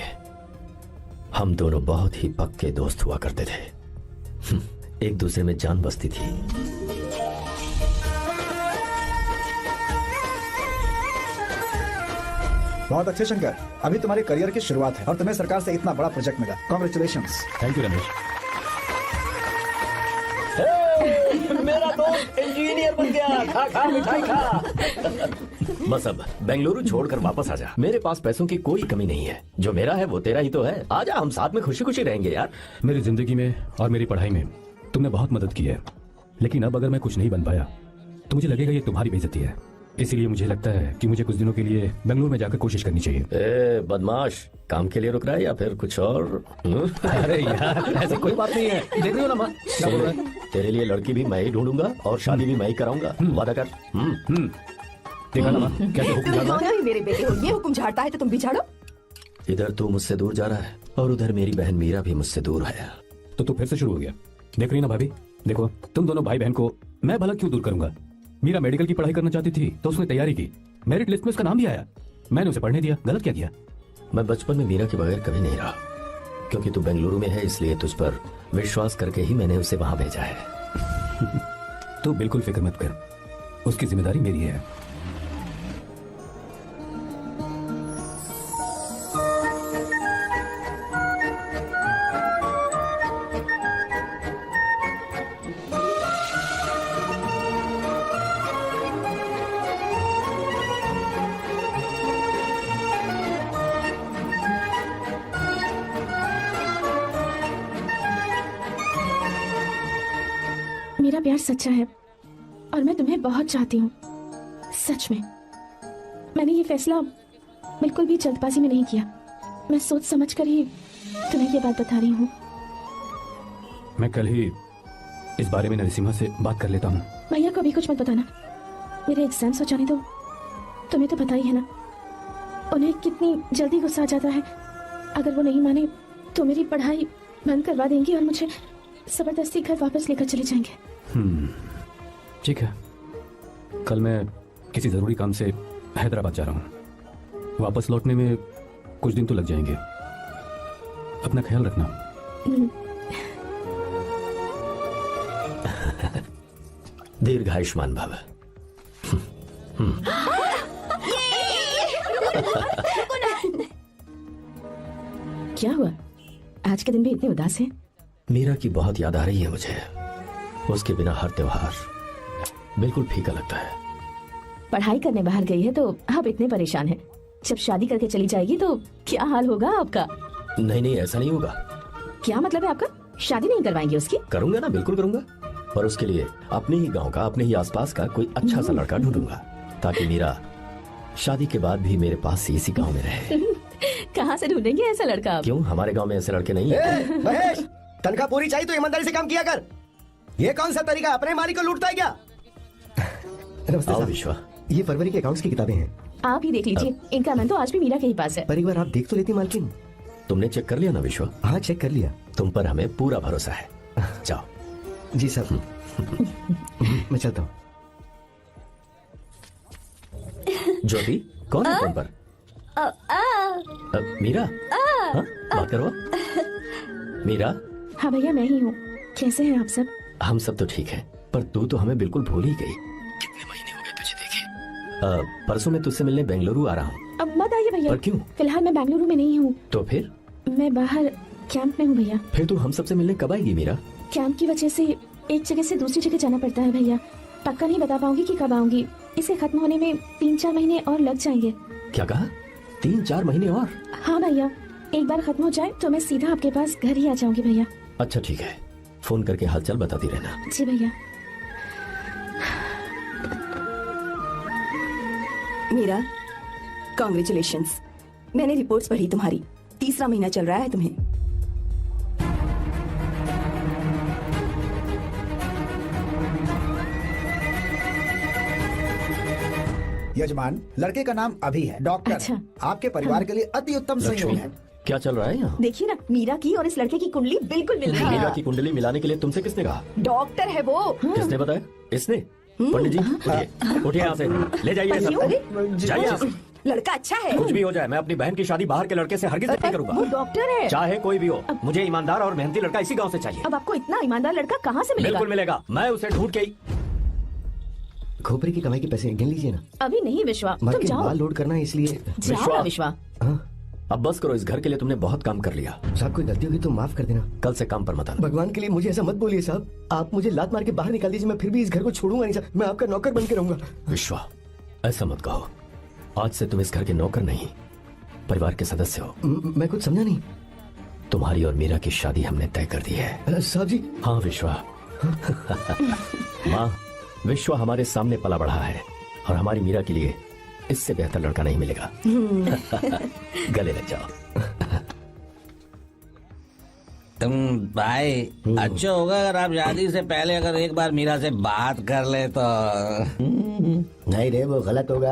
हम दोनों बहुत ही पक्के दोस्त हुआ करते थे। एक दूसरे में जान बसती थी। बहुत अच्छे शंकर, अभी तुम्हारे करियर की शुरुआत है और तुम्हें सरकार से इतना बड़ा प्रोजेक्ट मिला। कांग्रेचुलेशंस। Thank you Ramesh. मेरा दोस्त इंजीनियर बन गया। खा खा मिठाई खा। बस अब बेंगलुरु छोड़कर वापस आ जा। मेरे पास पैसों की कोई कमी नहीं है। जो मेरा है वो तेरा ही तो है। आजा, हम साथ में खुशी खुशी रहेंगे यार। मेरी जिंदगी में और मेरी पढ़ाई में तुमने बहुत मदद की है, लेकिन अब अगर मैं कुछ नहीं बन पाया तो मुझे लगेगा ये तुम्हारी बेइज्जती है। इसीलिए मुझे लगता है कि मुझे कुछ दिनों के लिए बेंगलुरु में जाकर कोशिश करनी चाहिए। ए बदमाश, काम के लिए रुक रहा है या फिर कुछ और? अरे यार, ऐसी कोई बात नहीं है। देख रही हो ना माँ, क्या बोल रहा है? तेरे लिए लड़की भी मैं ही ढूंढूंगा और शादी भी मैं ही कराऊंगा, वादा कर। देखा ना माँ, कैसे हुक्म झाड़ रहा है? दोनों ही मेरे बेटे हो, ये हुक्म झाड़ता है तो तुम भी झाड़ो। इधर तू मुझसे दूर जा रहा है और उधर मेरी बहन मीरा भी मुझसे दूर है। तो तू फिर से शुरू हो गया। देख रही ना भाभी, देखो तुम दोनों भाई बहन को मैं भला क्यों दूर करूंगा? मीरा मेडिकल की पढ़ाई करना चाहती थी तो उसने तैयारी की, मेरिट लिस्ट में उसका नाम भी आया, मैंने उसे पढ़ने दिया। गलत क्या किया? मैं बचपन में मीरा के बगैर कभी नहीं रहा, क्योंकि तू बेंगलुरु में है इसलिए तुझ पर विश्वास करके ही मैंने उसे वहां भेजा है। तू बिल्कुल फिक्र मत कर, उसकी जिम्मेदारी मेरी है। मेरा प्यार सच्चा है और मैं तुम्हें बहुत चाहती हूँ, सच में। मैंने ये फैसला बिल्कुल भी जल्दबाजी में नहीं किया, मैं सोच समझ कर ही तुम्हें ये बात बता रही हूँ। मैं कल ही इस बारे में नरसिम्हा से बात कर लेता हूँ। भैया को भी कुछ मत बताना, मेरे एग्जाम्स हो जाने दो। तुम्हें तो पता ही है ना उन्हें कितनी जल्दी गुस्सा आ जाता है। अगर वो नहीं माने तो मेरी पढ़ाई बंद करवा देंगी और मुझे जबरदस्ती घर वापस लेकर चले जाएंगे। ठीक है, कल मैं किसी जरूरी काम से हैदराबाद जा रहा हूँ। वापस लौटने में कुछ दिन तो लग जाएंगे। अपना ख्याल रखना। दीर्घायुष्मान भव। क्या हुआ, आज के दिन भी इतने उदास हैं? मीरा की बहुत याद आ रही है मुझे। उसके बिना हर त्योहार बिल्कुल फीका लगता है। पढ़ाई करने बाहर गई है तो आप इतने परेशान हैं। जब शादी करके चली जाएगी तो क्या हाल होगा आपका? नहीं नहीं, ऐसा नहीं होगा। क्या मतलब है आपका? शादी नहीं करवाएंगे उसकी? करूंगा ना, बिल्कुल करूंगा, पर उसके लिए अपने ही गांव का, अपने ही आसपास का कोई अच्छा सा लड़का ढूंढूंगा ताकि मीरा शादी के बाद भी मेरे पास ही इसी गांव में रहे। कहाँ से ढूंढेंगे ऐसा लड़का आप? क्यों, हमारे गांव में ऐसे लड़के नहीं है? महेश, तनख्वाह पूरी चाहिए तो ईमानदारी से काम किया कर। ये कौन सा तरीका, अपने मालिक को लूटता है क्या? नमस्ते साहब। विश्वा, ये फरवरी के अकाउंट्स की किताबें हैं। आप ही देख लीजिए, इनका मन तो आज भी मीरा के ही पास है। पर एक बार आप देख तो लेती मालकिन। तुमने चेक कर लिया ना विश्वा? हाँ, चेक कर लिया। तुम पर हमें पूरा भरोसा है। जाओ। जी सर। मैं चलता हूँ। ज्योति, कौन है फोन पर? मीरा? हाँ, बात करो। मीरा? हाँ भैया, मैं ही हूँ। कैसे हैं आप सब? हम सब तो ठीक है, पर तू तो हमें बिल्कुल भूल ही गई। कितने महीने हो गए तुझे देखे। परसों मैं तुझसे मिलने बेंगलुरु आ रहा हूँ। अब मत आइए भैया। पर क्यों? फिलहाल मैं बेंगलुरु में नहीं हूँ। तो फिर? मैं बाहर कैंप में हूँ भैया। फिर तू हम सबसे मिलने कब आएगी मीरा? कैंप की वजह से एक जगह से दूसरी जगह जाना पड़ता है भैया। पक्का नहीं बता पाऊंगी कि कब आऊंगी। इसे खत्म होने में 3-4 महीने और लग जाएंगे। क्या कहा? 3-4 महीने और? हाँ भैया, एक बार खत्म हो जाए तो मैं सीधा आपके पास घर ही आ जाऊंगी भैया। अच्छा ठीक है, फोन करके हालचाल बताती रहना। जी भैया। मीरा, कॉन्ग्रेचुलेशंस। मैंने रिपोर्ट्स पढ़ी तुम्हारी। 3रा महीना चल रहा है तुम्हें। यजमान, लड़के का नाम अभी है, डॉक्टर। अच्छा। आपके परिवार के लिए अति उत्तम संयोग है। क्या चल रहा है यहाँ? देखिए ना, मीरा की और इस लड़के की कुंडली बिल्कुल मिल रही मीरा है। की कुंडली मिलाने के लिए तुमसे किसने कहा? डॉक्टर है वो। किसने बताया? इसने? पंडित जी, उठिए, उठिए यहाँ से, ले जाइए सब। अरे, जाइए यहाँ से। लड़का अच्छा है। कुछ भी हो जाए, मैं अपनी बहन की शादी बाहर के लड़के से हरगिज नहीं करूंगा। वो डॉक्टर है। चाहे कोई भी हो, मुझे ईमानदार और मेहनती लड़का इसी गांव से चाहिए। अब आपको इतना ईमानदार लड़का कहाँ से मिलेगा? बिल्कुल मिलेगा, मैं उसे ढूंढ के ही। खोपड़ी की कमाई के पैसे गिन लीजिए ना। अभी नहीं विश्वा, तुम मालकिन, जाओ। माल लोड करना है इसलिए। जाओ ना विश्वा। अब बस करो, इस घर के लिए तुमने बहुत काम कर लिया। साहब, कोई गलती होगी तो माफ कर देना। कल से काम पर मत आना। भगवान के लिए मुझे ऐसा मत बोलिए साहब। आप मुझे लात मार के बाहर निकाल दीजिए, मैं फिर भी इस घर को छोड़ूंगा नहीं साहब। मैं आपका नौकर बन के रहूंगा। विश्वा, ऐसा मत कहो। आज से तुम इस घर के नौकर नहीं, परिवार के सदस्य हो। मैं कुछ समझा नहीं। तुम्हारी और मीरा की शादी हमने तय कर दी है। साहब जी। हाँ विश्वा। माँ, विश्वा हमारे सामने पला बढ़ा है, और हमारी मीरा के लिए इससे बेहतर लड़का नहीं मिलेगा। गले लग जाओ। तुम भाई अच्छा होगा अगर आप शादी से पहले अगर एक बार मीरा से बात कर ले तो। नहीं रे, वो गलत होगा।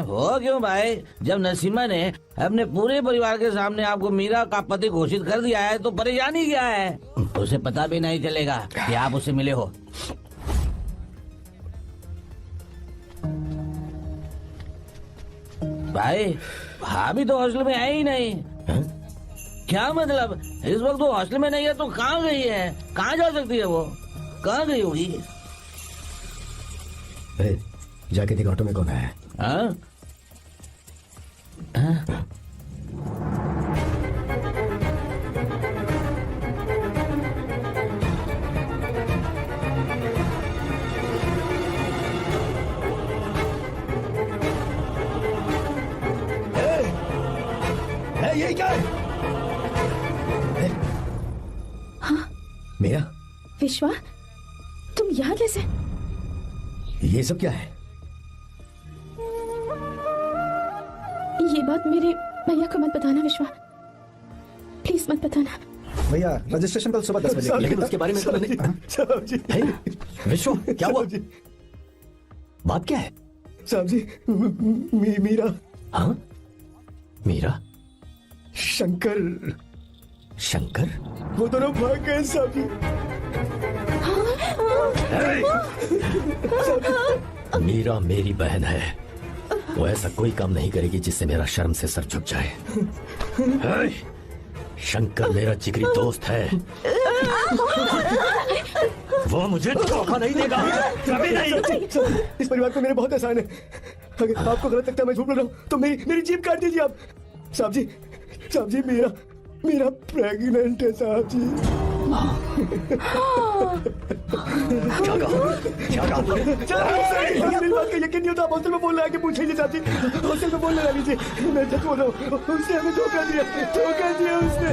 वो क्यों भाई? जब नसीमा ने अपने पूरे परिवार के सामने आपको मीरा का पति घोषित कर दिया है तो परेशानी क्या है? उसे पता भी नहीं चलेगा कि आप उससे मिले हो। भाई भाभी तो हॉस्टल में है ही नहीं। क्या मतलब? इस वक्त वो हॉस्टल में नहीं है तो कहाँ गई है? कहाँ जा सकती है वो? कहाँ गई होगी? जाके देख ऑटो में कौन है? हाँ? हाँ? ये क्या है? मीरा, विश्वा, तुम यहाँ कैसे? ये सब क्या है? ये बात मेरे भैया को मत बताना विश्वा, प्लीज मत बताना। भैया रजिस्ट्रेशन कल सुबह 10 बजे। लेकिन उसके बारे में तो नहीं। विश्व, क्या हुआ? बात क्या है? साहब जी, मीरा। हाँ, मीरा? शंकर। शंकर? वो दोनों भाग गए साहब जी। मीरा मेरी बहन है, वो ऐसा कोई काम नहीं करेगी जिससे मेरा शर्म से सर झुक जाए। शंकर मेरा जिगरी दोस्त है, वो मुझे धोखा नहीं देगा, कभी नहीं। इस परिवार को मेरे बहुत एहसान है। अगर आपको गलत लगता है मैं झूठ बोल रहा हूँ तो मेरी जीभ काट दीजिए आप। साहब जी, मीरा प्रेग्नेंट है साहब जी। क्या कहा? मेरी बात का यकीन नहीं होता। आप हॉस्टल में बोल रहे हैं कि पूछिए साहब जी, हॉस्टल में बोलने लगी थी। मैं सच बोल रहा हूँ, उसने हमें धोखा दिया उसने।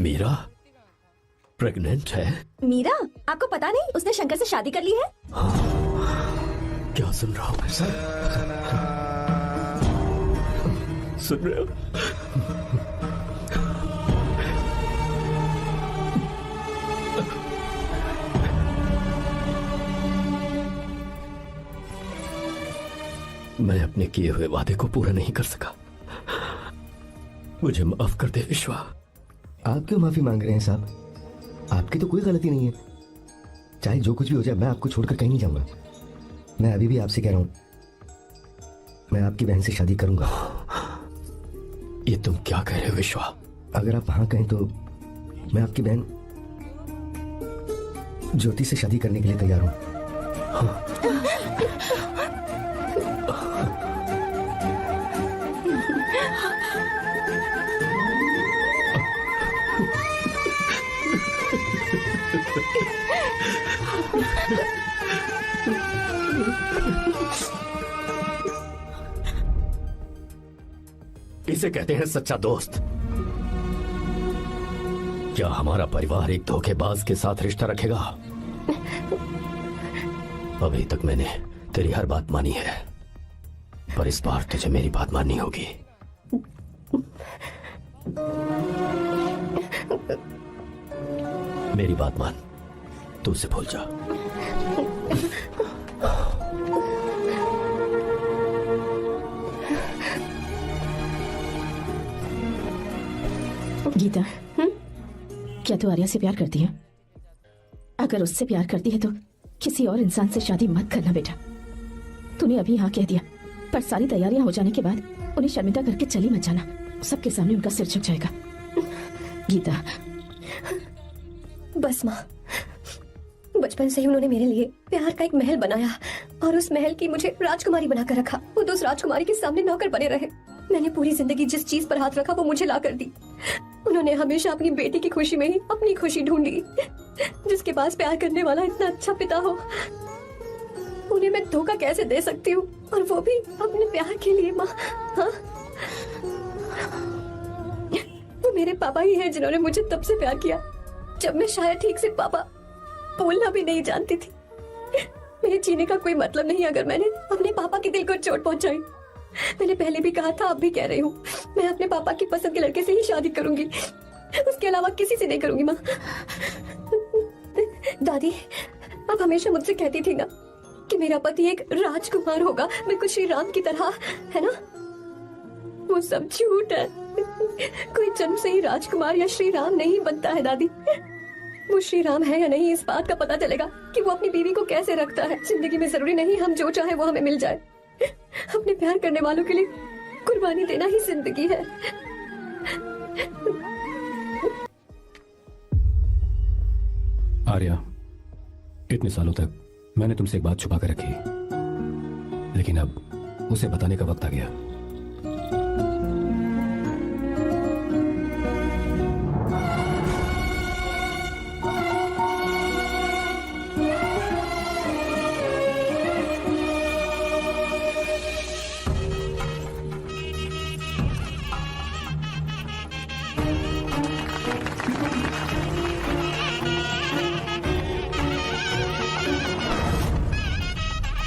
मीरा प्रेग्नेंट है? मीरा, आपको पता नहीं उसने शंकर से शादी कर ली है? क्या सुन रहा हूँ सर? सुन रहे हो? मैं अपने किए हुए वादे को पूरा नहीं कर सका, मुझे माफ कर दे विश्वा। आप क्यों माफी मांग रहे हैं साहब? आपकी तो कोई गलती नहीं है। चाहे जो कुछ भी हो जाए, मैं आपको छोड़कर कहीं नहीं जाऊंगा। मैं अभी भी आपसे कह रहा हूं, मैं आपकी बहन से शादी करूंगा। ये तुम क्या कह रहे हो विश्वा? अगर आप हाँ कहें तो मैं आपकी बहन ज्योति से शादी करने के लिए तैयार हूं। इसे कहते हैं सच्चा दोस्त। क्या हमारा परिवार एक धोखेबाज के साथ रिश्ता रखेगा? अभी तक मैंने तेरी हर बात मानी है, पर इस बार तुझे मेरी बात माननी होगी। मेरी बात मान, तू उसे भूल जा। गीता, क्या तू आर्या से प्यार करती है? अगर उससे प्यार करती है तो किसी और इंसान से शादी मत करना बेटा। तूने अभी हाँ कह दिया, पर सारी तैयारियां हो जाने के बाद उन्हें शर्मिंदा करके चली मत जाना, सबके सामने उनका सिर झुक जाएगा। गीता, बस माँ, बचपन से ही उन्होंने मेरे लिए प्यार का एक महल बनाया और उस महल की मुझे राजकुमारी बनाकर रखा। वो उस राजकुमारी के सामने नौकर बने रहे। मैंने पूरी जिंदगी जिस चीज पर हाथ रखा वो मुझे ला कर दी। उन्होंने हमेशा अपनी बेटी की खुशी में ही अपनी खुशी ढूंढी। जिसके पास प्यार करने वाला इतना अच्छा पिता हो, उन्हें मैं धोखा कैसे दे सकती हूँ, और वो भी अपने प्यार के लिए। माँ, हाँ, वो मेरे पापा ही हैं जिन्होंने मुझे तब से प्यार किया जब मैं शायद ठीक से पापा बोलना भी नहीं जानती थी। मेरे जीने का कोई मतलब नहीं अगर मैंने अपने पापा के दिल को चोट पहुंचाई। मैंने पहले भी कहा था, अब भी कह रही हूँ, मैं अपने पापा की पसंद के लड़के से ही शादी करूंगी, उसके अलावा किसी से नहीं करूंगी। माँ, दादी आप हमेशा मुझसे कहती थी ना कि मेरा पति एक राजकुमार होगा, बिल्कुल श्री राम की तरह, है ना? वो सब झूठ है। कोई जन्म से ही राजकुमार या श्री राम नहीं बनता है दादी। वो श्री राम है या नहीं, इस बात का पता चलेगा कि वो अपनी बीवी को कैसे रखता है। जिंदगी में जरूरी नहीं हम जो चाहे वो हमें मिल जाए। अपने प्यार करने वालों के लिए कुर्बानी देना ही जिंदगी है। आर्या, इतने सालों तक मैंने तुमसे एक बात छुपा कर रखी, लेकिन अब उसे बताने का वक्त आ गया।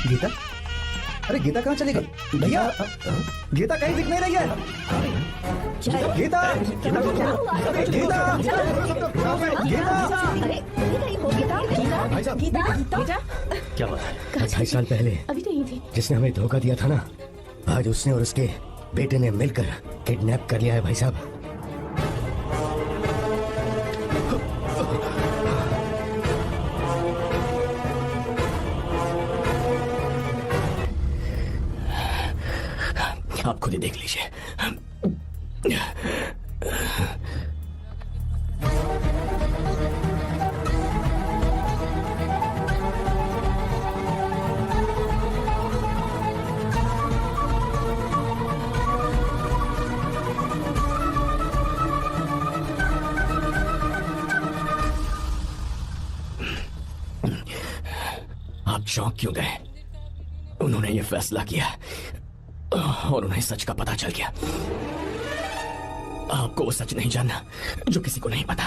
गीता, अरे गीता कहाँ चली गई? भैया, गीता कहीं दिख नहीं रही है। गीता, गीता, क्या बात है? 28 साल पहले अभी नहीं थी। जिसने हमें धोखा दिया था ना, आज उसने और उसके बेटे ने मिलकर किडनैप कर लिया है भाई साहब। आप खुद ही देख लीजिए। आप चौंक क्यों गए? उन्होंने ये फैसला किया और उन्हें सच का पता चल गया। आपको वो सच नहीं जानना जो किसी को नहीं पता।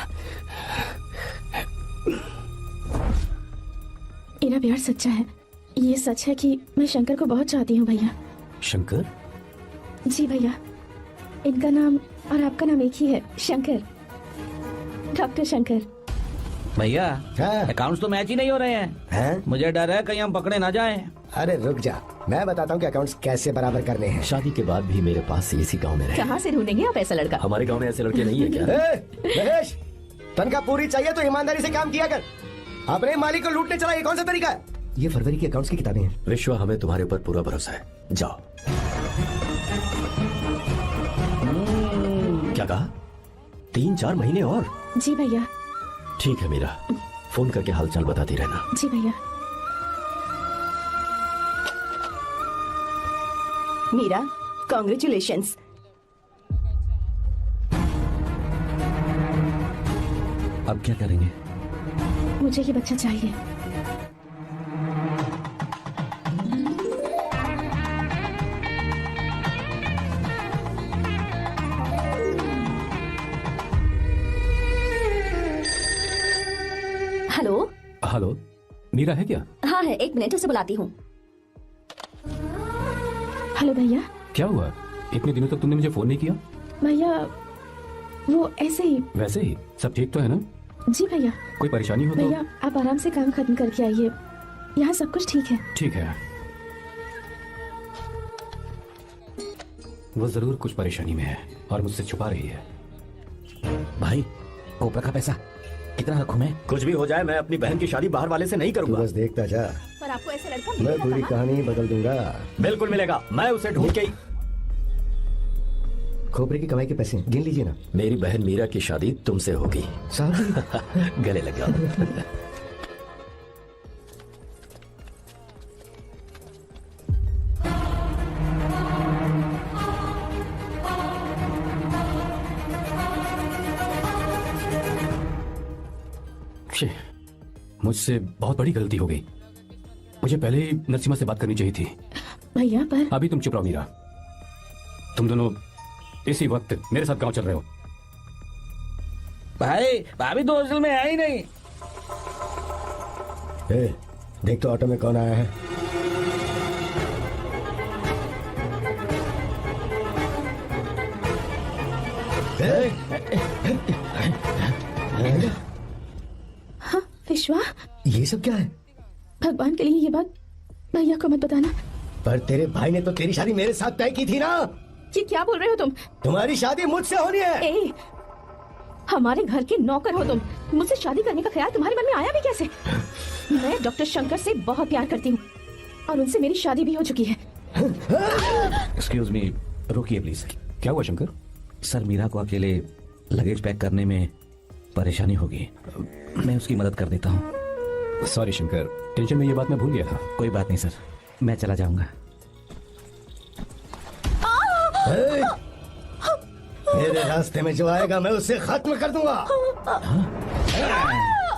मेरा प्यार सच्चा है। ये सच है कि मैं शंकर को बहुत चाहती हूँ भैया। शंकर? जी भैया, इनका नाम और आपका नाम एक ही है, शंकर, डॉक्टर शंकर। भैया अकाउंट्स तो मैच ही नहीं हो रहे हैं। मुझे डर है कहीं हम पकड़े ना जाएं। अरे रुक जा, मैं बताता हूँ कि अकाउंट्स कैसे बराबर करने हैं। शादी के बाद भी मेरे पास इसी गांव में रहे। कहाँ से ढूंढेंगे आप ऐसा लड़का? हमारे गांव में ऐसे लड़के नहीं है क्या? महेश, तनख्वाह पूरी चाहिए तो ईमानदारी से काम किया कर। अपने मालिक को लूटने चला, ये कौन सा तरीका है? ये फरवरी की अकाउंट्स की किताबें हैं। विश्वा, हमें तुम्हारे ऊपर पूरा भरोसा है। जाओ। क्या कहा? 3-4 महीने और? जी भैया। ठीक है मीरा, फोन करके हालचाल बताती रहना। जी भैया। मीरा, कॉन्ग्रेचुलेशंस। अब क्या करेंगे? मुझे ये बच्चा चाहिए। हेलो। हेलो, मीरा है क्या? हाँ है, 1 मिनट, उसे बुलाती हूँ। हेलो भैया। क्या हुआ? इतने दिनों तक तुमने मुझे फोन नहीं किया? भैया वो ऐसे ही। वैसे ही? सब ठीक तो है ना? जी भैया। कोई परेशानी हो तो? भैया आप आराम से काम खत्म करके आइए, यहाँ सब कुछ ठीक है। ठीक है। वो जरूर कुछ परेशानी में है और मुझसे छुपा रही है। भाई, कोपरा का पैसा कितना रखूं मैं? कुछ भी हो जाए, मैं अपनी बहन की शादी बाहर वाले से नहीं करूंगा। बस देखता जा, पर आपको ऐसे लड़का मैं मिलेगा पूरी कहाँ? कहानी बदल दूंगा। बिल्कुल मिलेगा, मैं उसे ढूंढ के ही। खोपरे की कमाई के पैसे गिन लीजिए ना। मेरी बहन मीरा की शादी तुमसे होगी। साहब गले लगा। मुझसे बहुत बड़ी गलती हो गई। मुझे पहले ही नरसिम्हा से बात करनी चाहिए थी। भैया पर अभी तुम चुप रहो मीरा। तुम दोनों इसी वक्त मेरे साथ गांव चल रहे हो। भाई, भाभी तो हॉस्टल में है ही नहीं। देख तो ऑटो में कौन आया है। हाँ विश्वा, ये सब क्या है? भगवान के लिए ये बात भैया को मत बताना। पर तेरे भाई ने तो तेरी शादी मेरे साथ तय की थी ना। ये क्या बोल रहे हो तुम? तुम्हारी शादी मुझसे होनी है। ए, हमारे घर के नौकर हो तुम, मुझसे शादी करने का ख्याल तुम्हारे मन में आया भी कैसे? मैं डॉक्टर शंकर से बहुत प्यार करती हूँ और उनसे मेरी शादी भी हो चुकी है। एक्सक्यूज मी, रुकिए प्लीज। क्या हुआ शंकर? सर, मीरा को अकेले लगेज पैक करने में परेशानी होगी, मैं उसकी मदद कर देता हूँ। सॉरी शंकर, टेंशन में ये बात मैं भूल गया था। कोई बात नहीं सर, मैं चला जाऊंगा। मेरे रास्ते में जो आएगा मैं उसे खत्म कर दूंगा।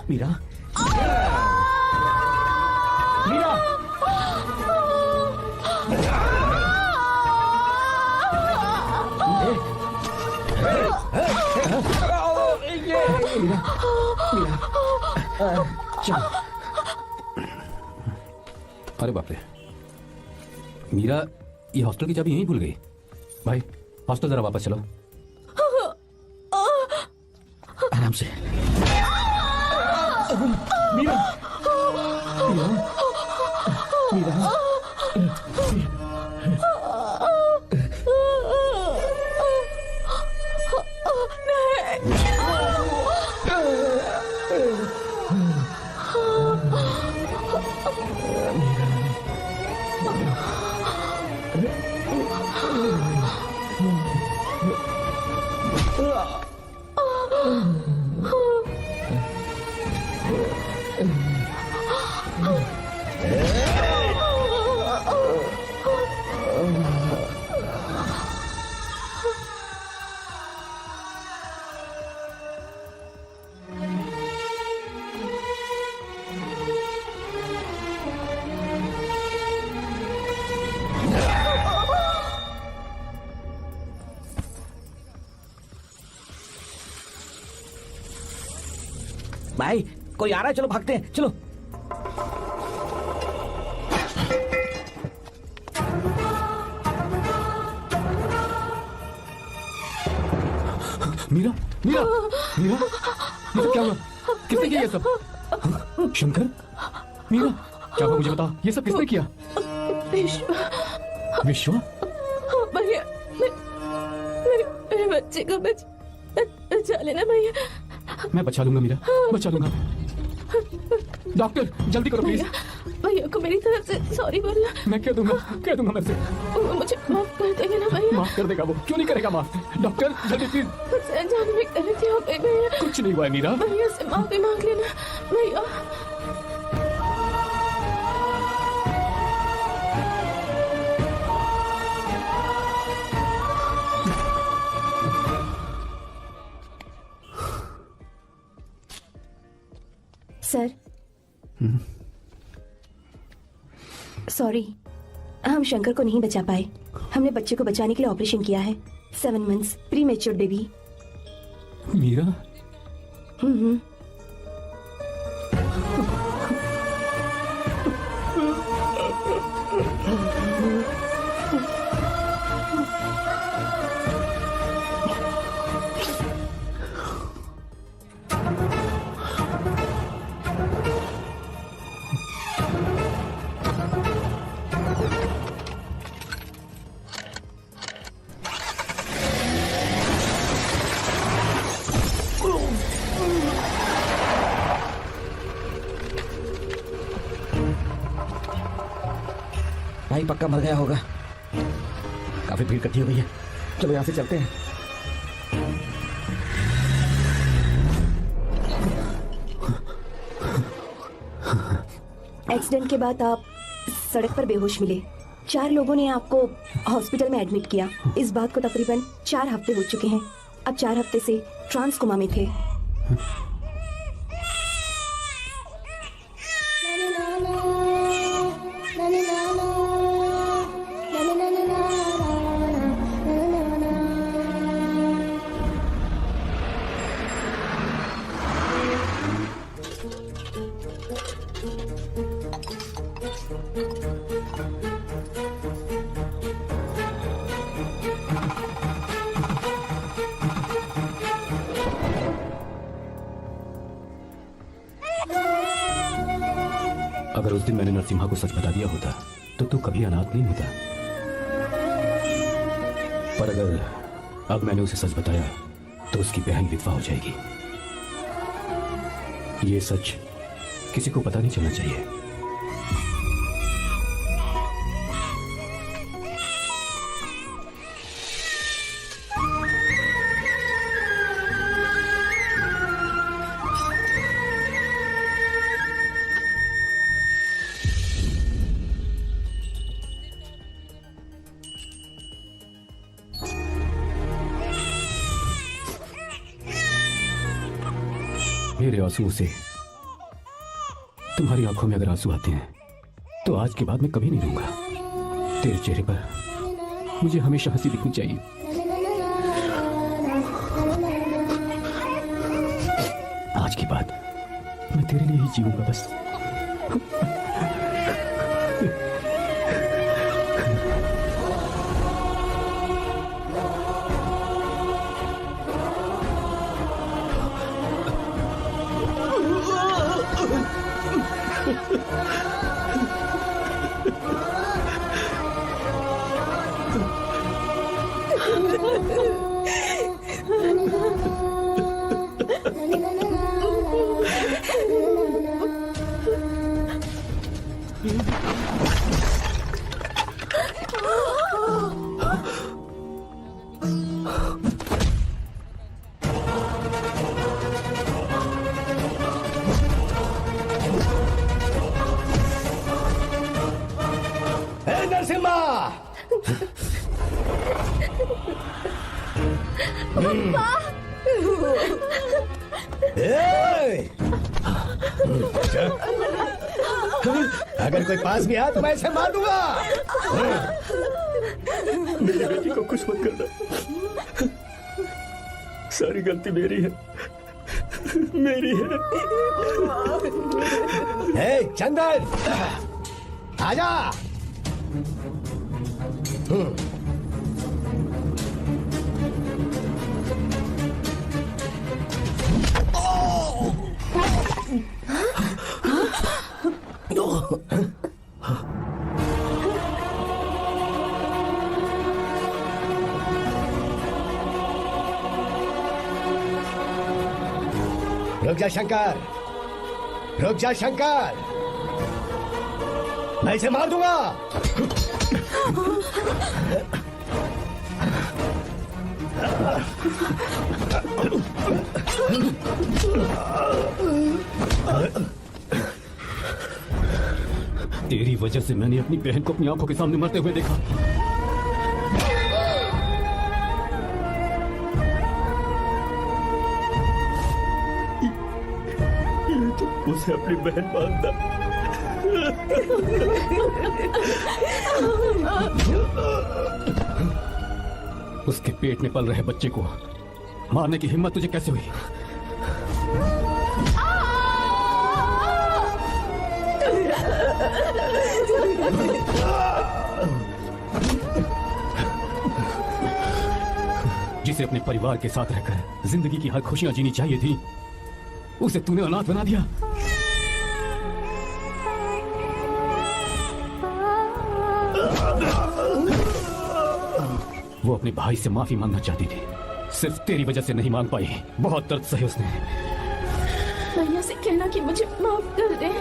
मीरा, मीरा, अरे बाप रे, मीरा ये हॉस्टल की चाबी यहीं भूल गई। भाई हॉस्टल जरा वापस चलो। आराम से। मीरा, मीरा, मीरा, भाई कोई आ रहा है, चलो भागते हैं, चलो। मीरा, मीरा, मीरा, ये सब क्या हुआ? किसने किया ये सब? शंकर, मीरा, क्या हुआ मुझे बता, ये सब किसने किया? विश्वा, विश्वा? भैया, मेरे बच्चे को बचा लेना भैया। मैं बचा लूंगा मीरा, बचा लूंगा। डॉक्टर जल्दी करो प्लीज। भैया को मेरी तरफ से सॉरी बोलना। मैं कह दूंगा मैं से। मुझे माफ कर देंगे ना भैया? माफ कर देगा वो, क्यों नहीं करेगा माफ? डॉक्टर जल्दी प्लीज। मुझसे अनजाने में गलती हो गई भैया। कुछ नहीं हुआ है मीरा। भैया से माफी मांग लेना भैया। सर, सॉरी, हम शंकर को नहीं बचा पाए। हमने बच्चे को बचाने के लिए ऑपरेशन किया है। 7 months premature baby. Meera, भाई पक्का मर गया होगा। काफी भीड़ इकट्ठी हो गई है, चलो यहाँ से चलते हैं। एक्सीडेंट के बाद आप सड़क पर बेहोश मिले। 4 लोगों ने आपको हॉस्पिटल में एडमिट किया। इस बात को तकरीबन 4 हफ्ते हो चुके हैं। अब 4 हफ्ते से ट्रांस कोमा में थे। उस दिन मैंने नरसिम्हा को सच बता दिया होता तो तू कभी अनाथ नहीं होता। पर अगर अब मैंने उसे सच बताया तो उसकी बहन विधवा हो जाएगी। ये सच किसी को पता नहीं चलना चाहिए। मेरे आंसुओं से तुम्हारी आंखों में अगर आंसू आते हैं तो आज के बाद मैं कभी नहीं रोऊंगा। तेरे चेहरे पर मुझे हमेशा हंसी दिखनी चाहिए। आज के बाद मैं तेरे लिए ही जीऊंगा बस। अगर कोई पास भी आया तो मैं इसे मार दूंगा। मेरी बेटी को कुछ मत करना। सारी गलती मेरी है, मेरी है। हे चंदन, आजा। रुक जा शंकर, रुक जा शंकर, मैं इसे मार दूंगा। तेरी वजह से मैंने अपनी बहन को अपनी आंखों के सामने मरते हुए देखा। उसे अपनी बहन मानता। उसके पेट में पल रहे बच्चे को मारने की हिम्मत तुझे कैसे हुई? जिसे अपने परिवार के साथ रहकर जिंदगी की हर खुशियां जीनी चाहिए थी, उसे तूने अनाथ बना दिया। वो अपने भाई से माफी मांगना चाहती थी, सिर्फ तेरी वजह से नहीं मांग पाई। बहुत दर्द सहे उसने। भैया से कहना कि मुझे माफ कर दे।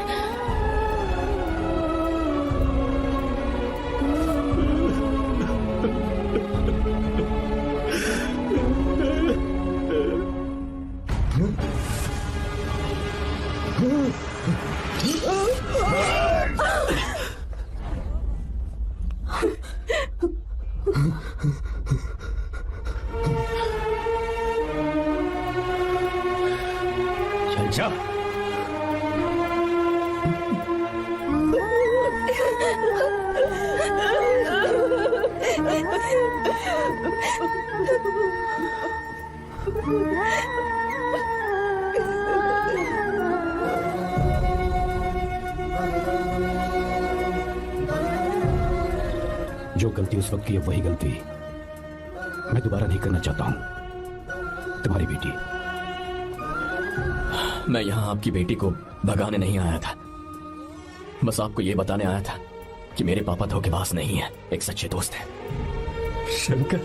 चल जा। जो गलती उस वक्त की है वही गलती मैं दोबारा नहीं करना चाहता हूं। तुम्हारी बेटी। मैं यहां आपकी बेटी को भगाने नहीं आया था। बस आपको ये बताने आया था कि मेरे पापा धोखेबाज नहीं है, एक सच्चे दोस्त है। शंकर,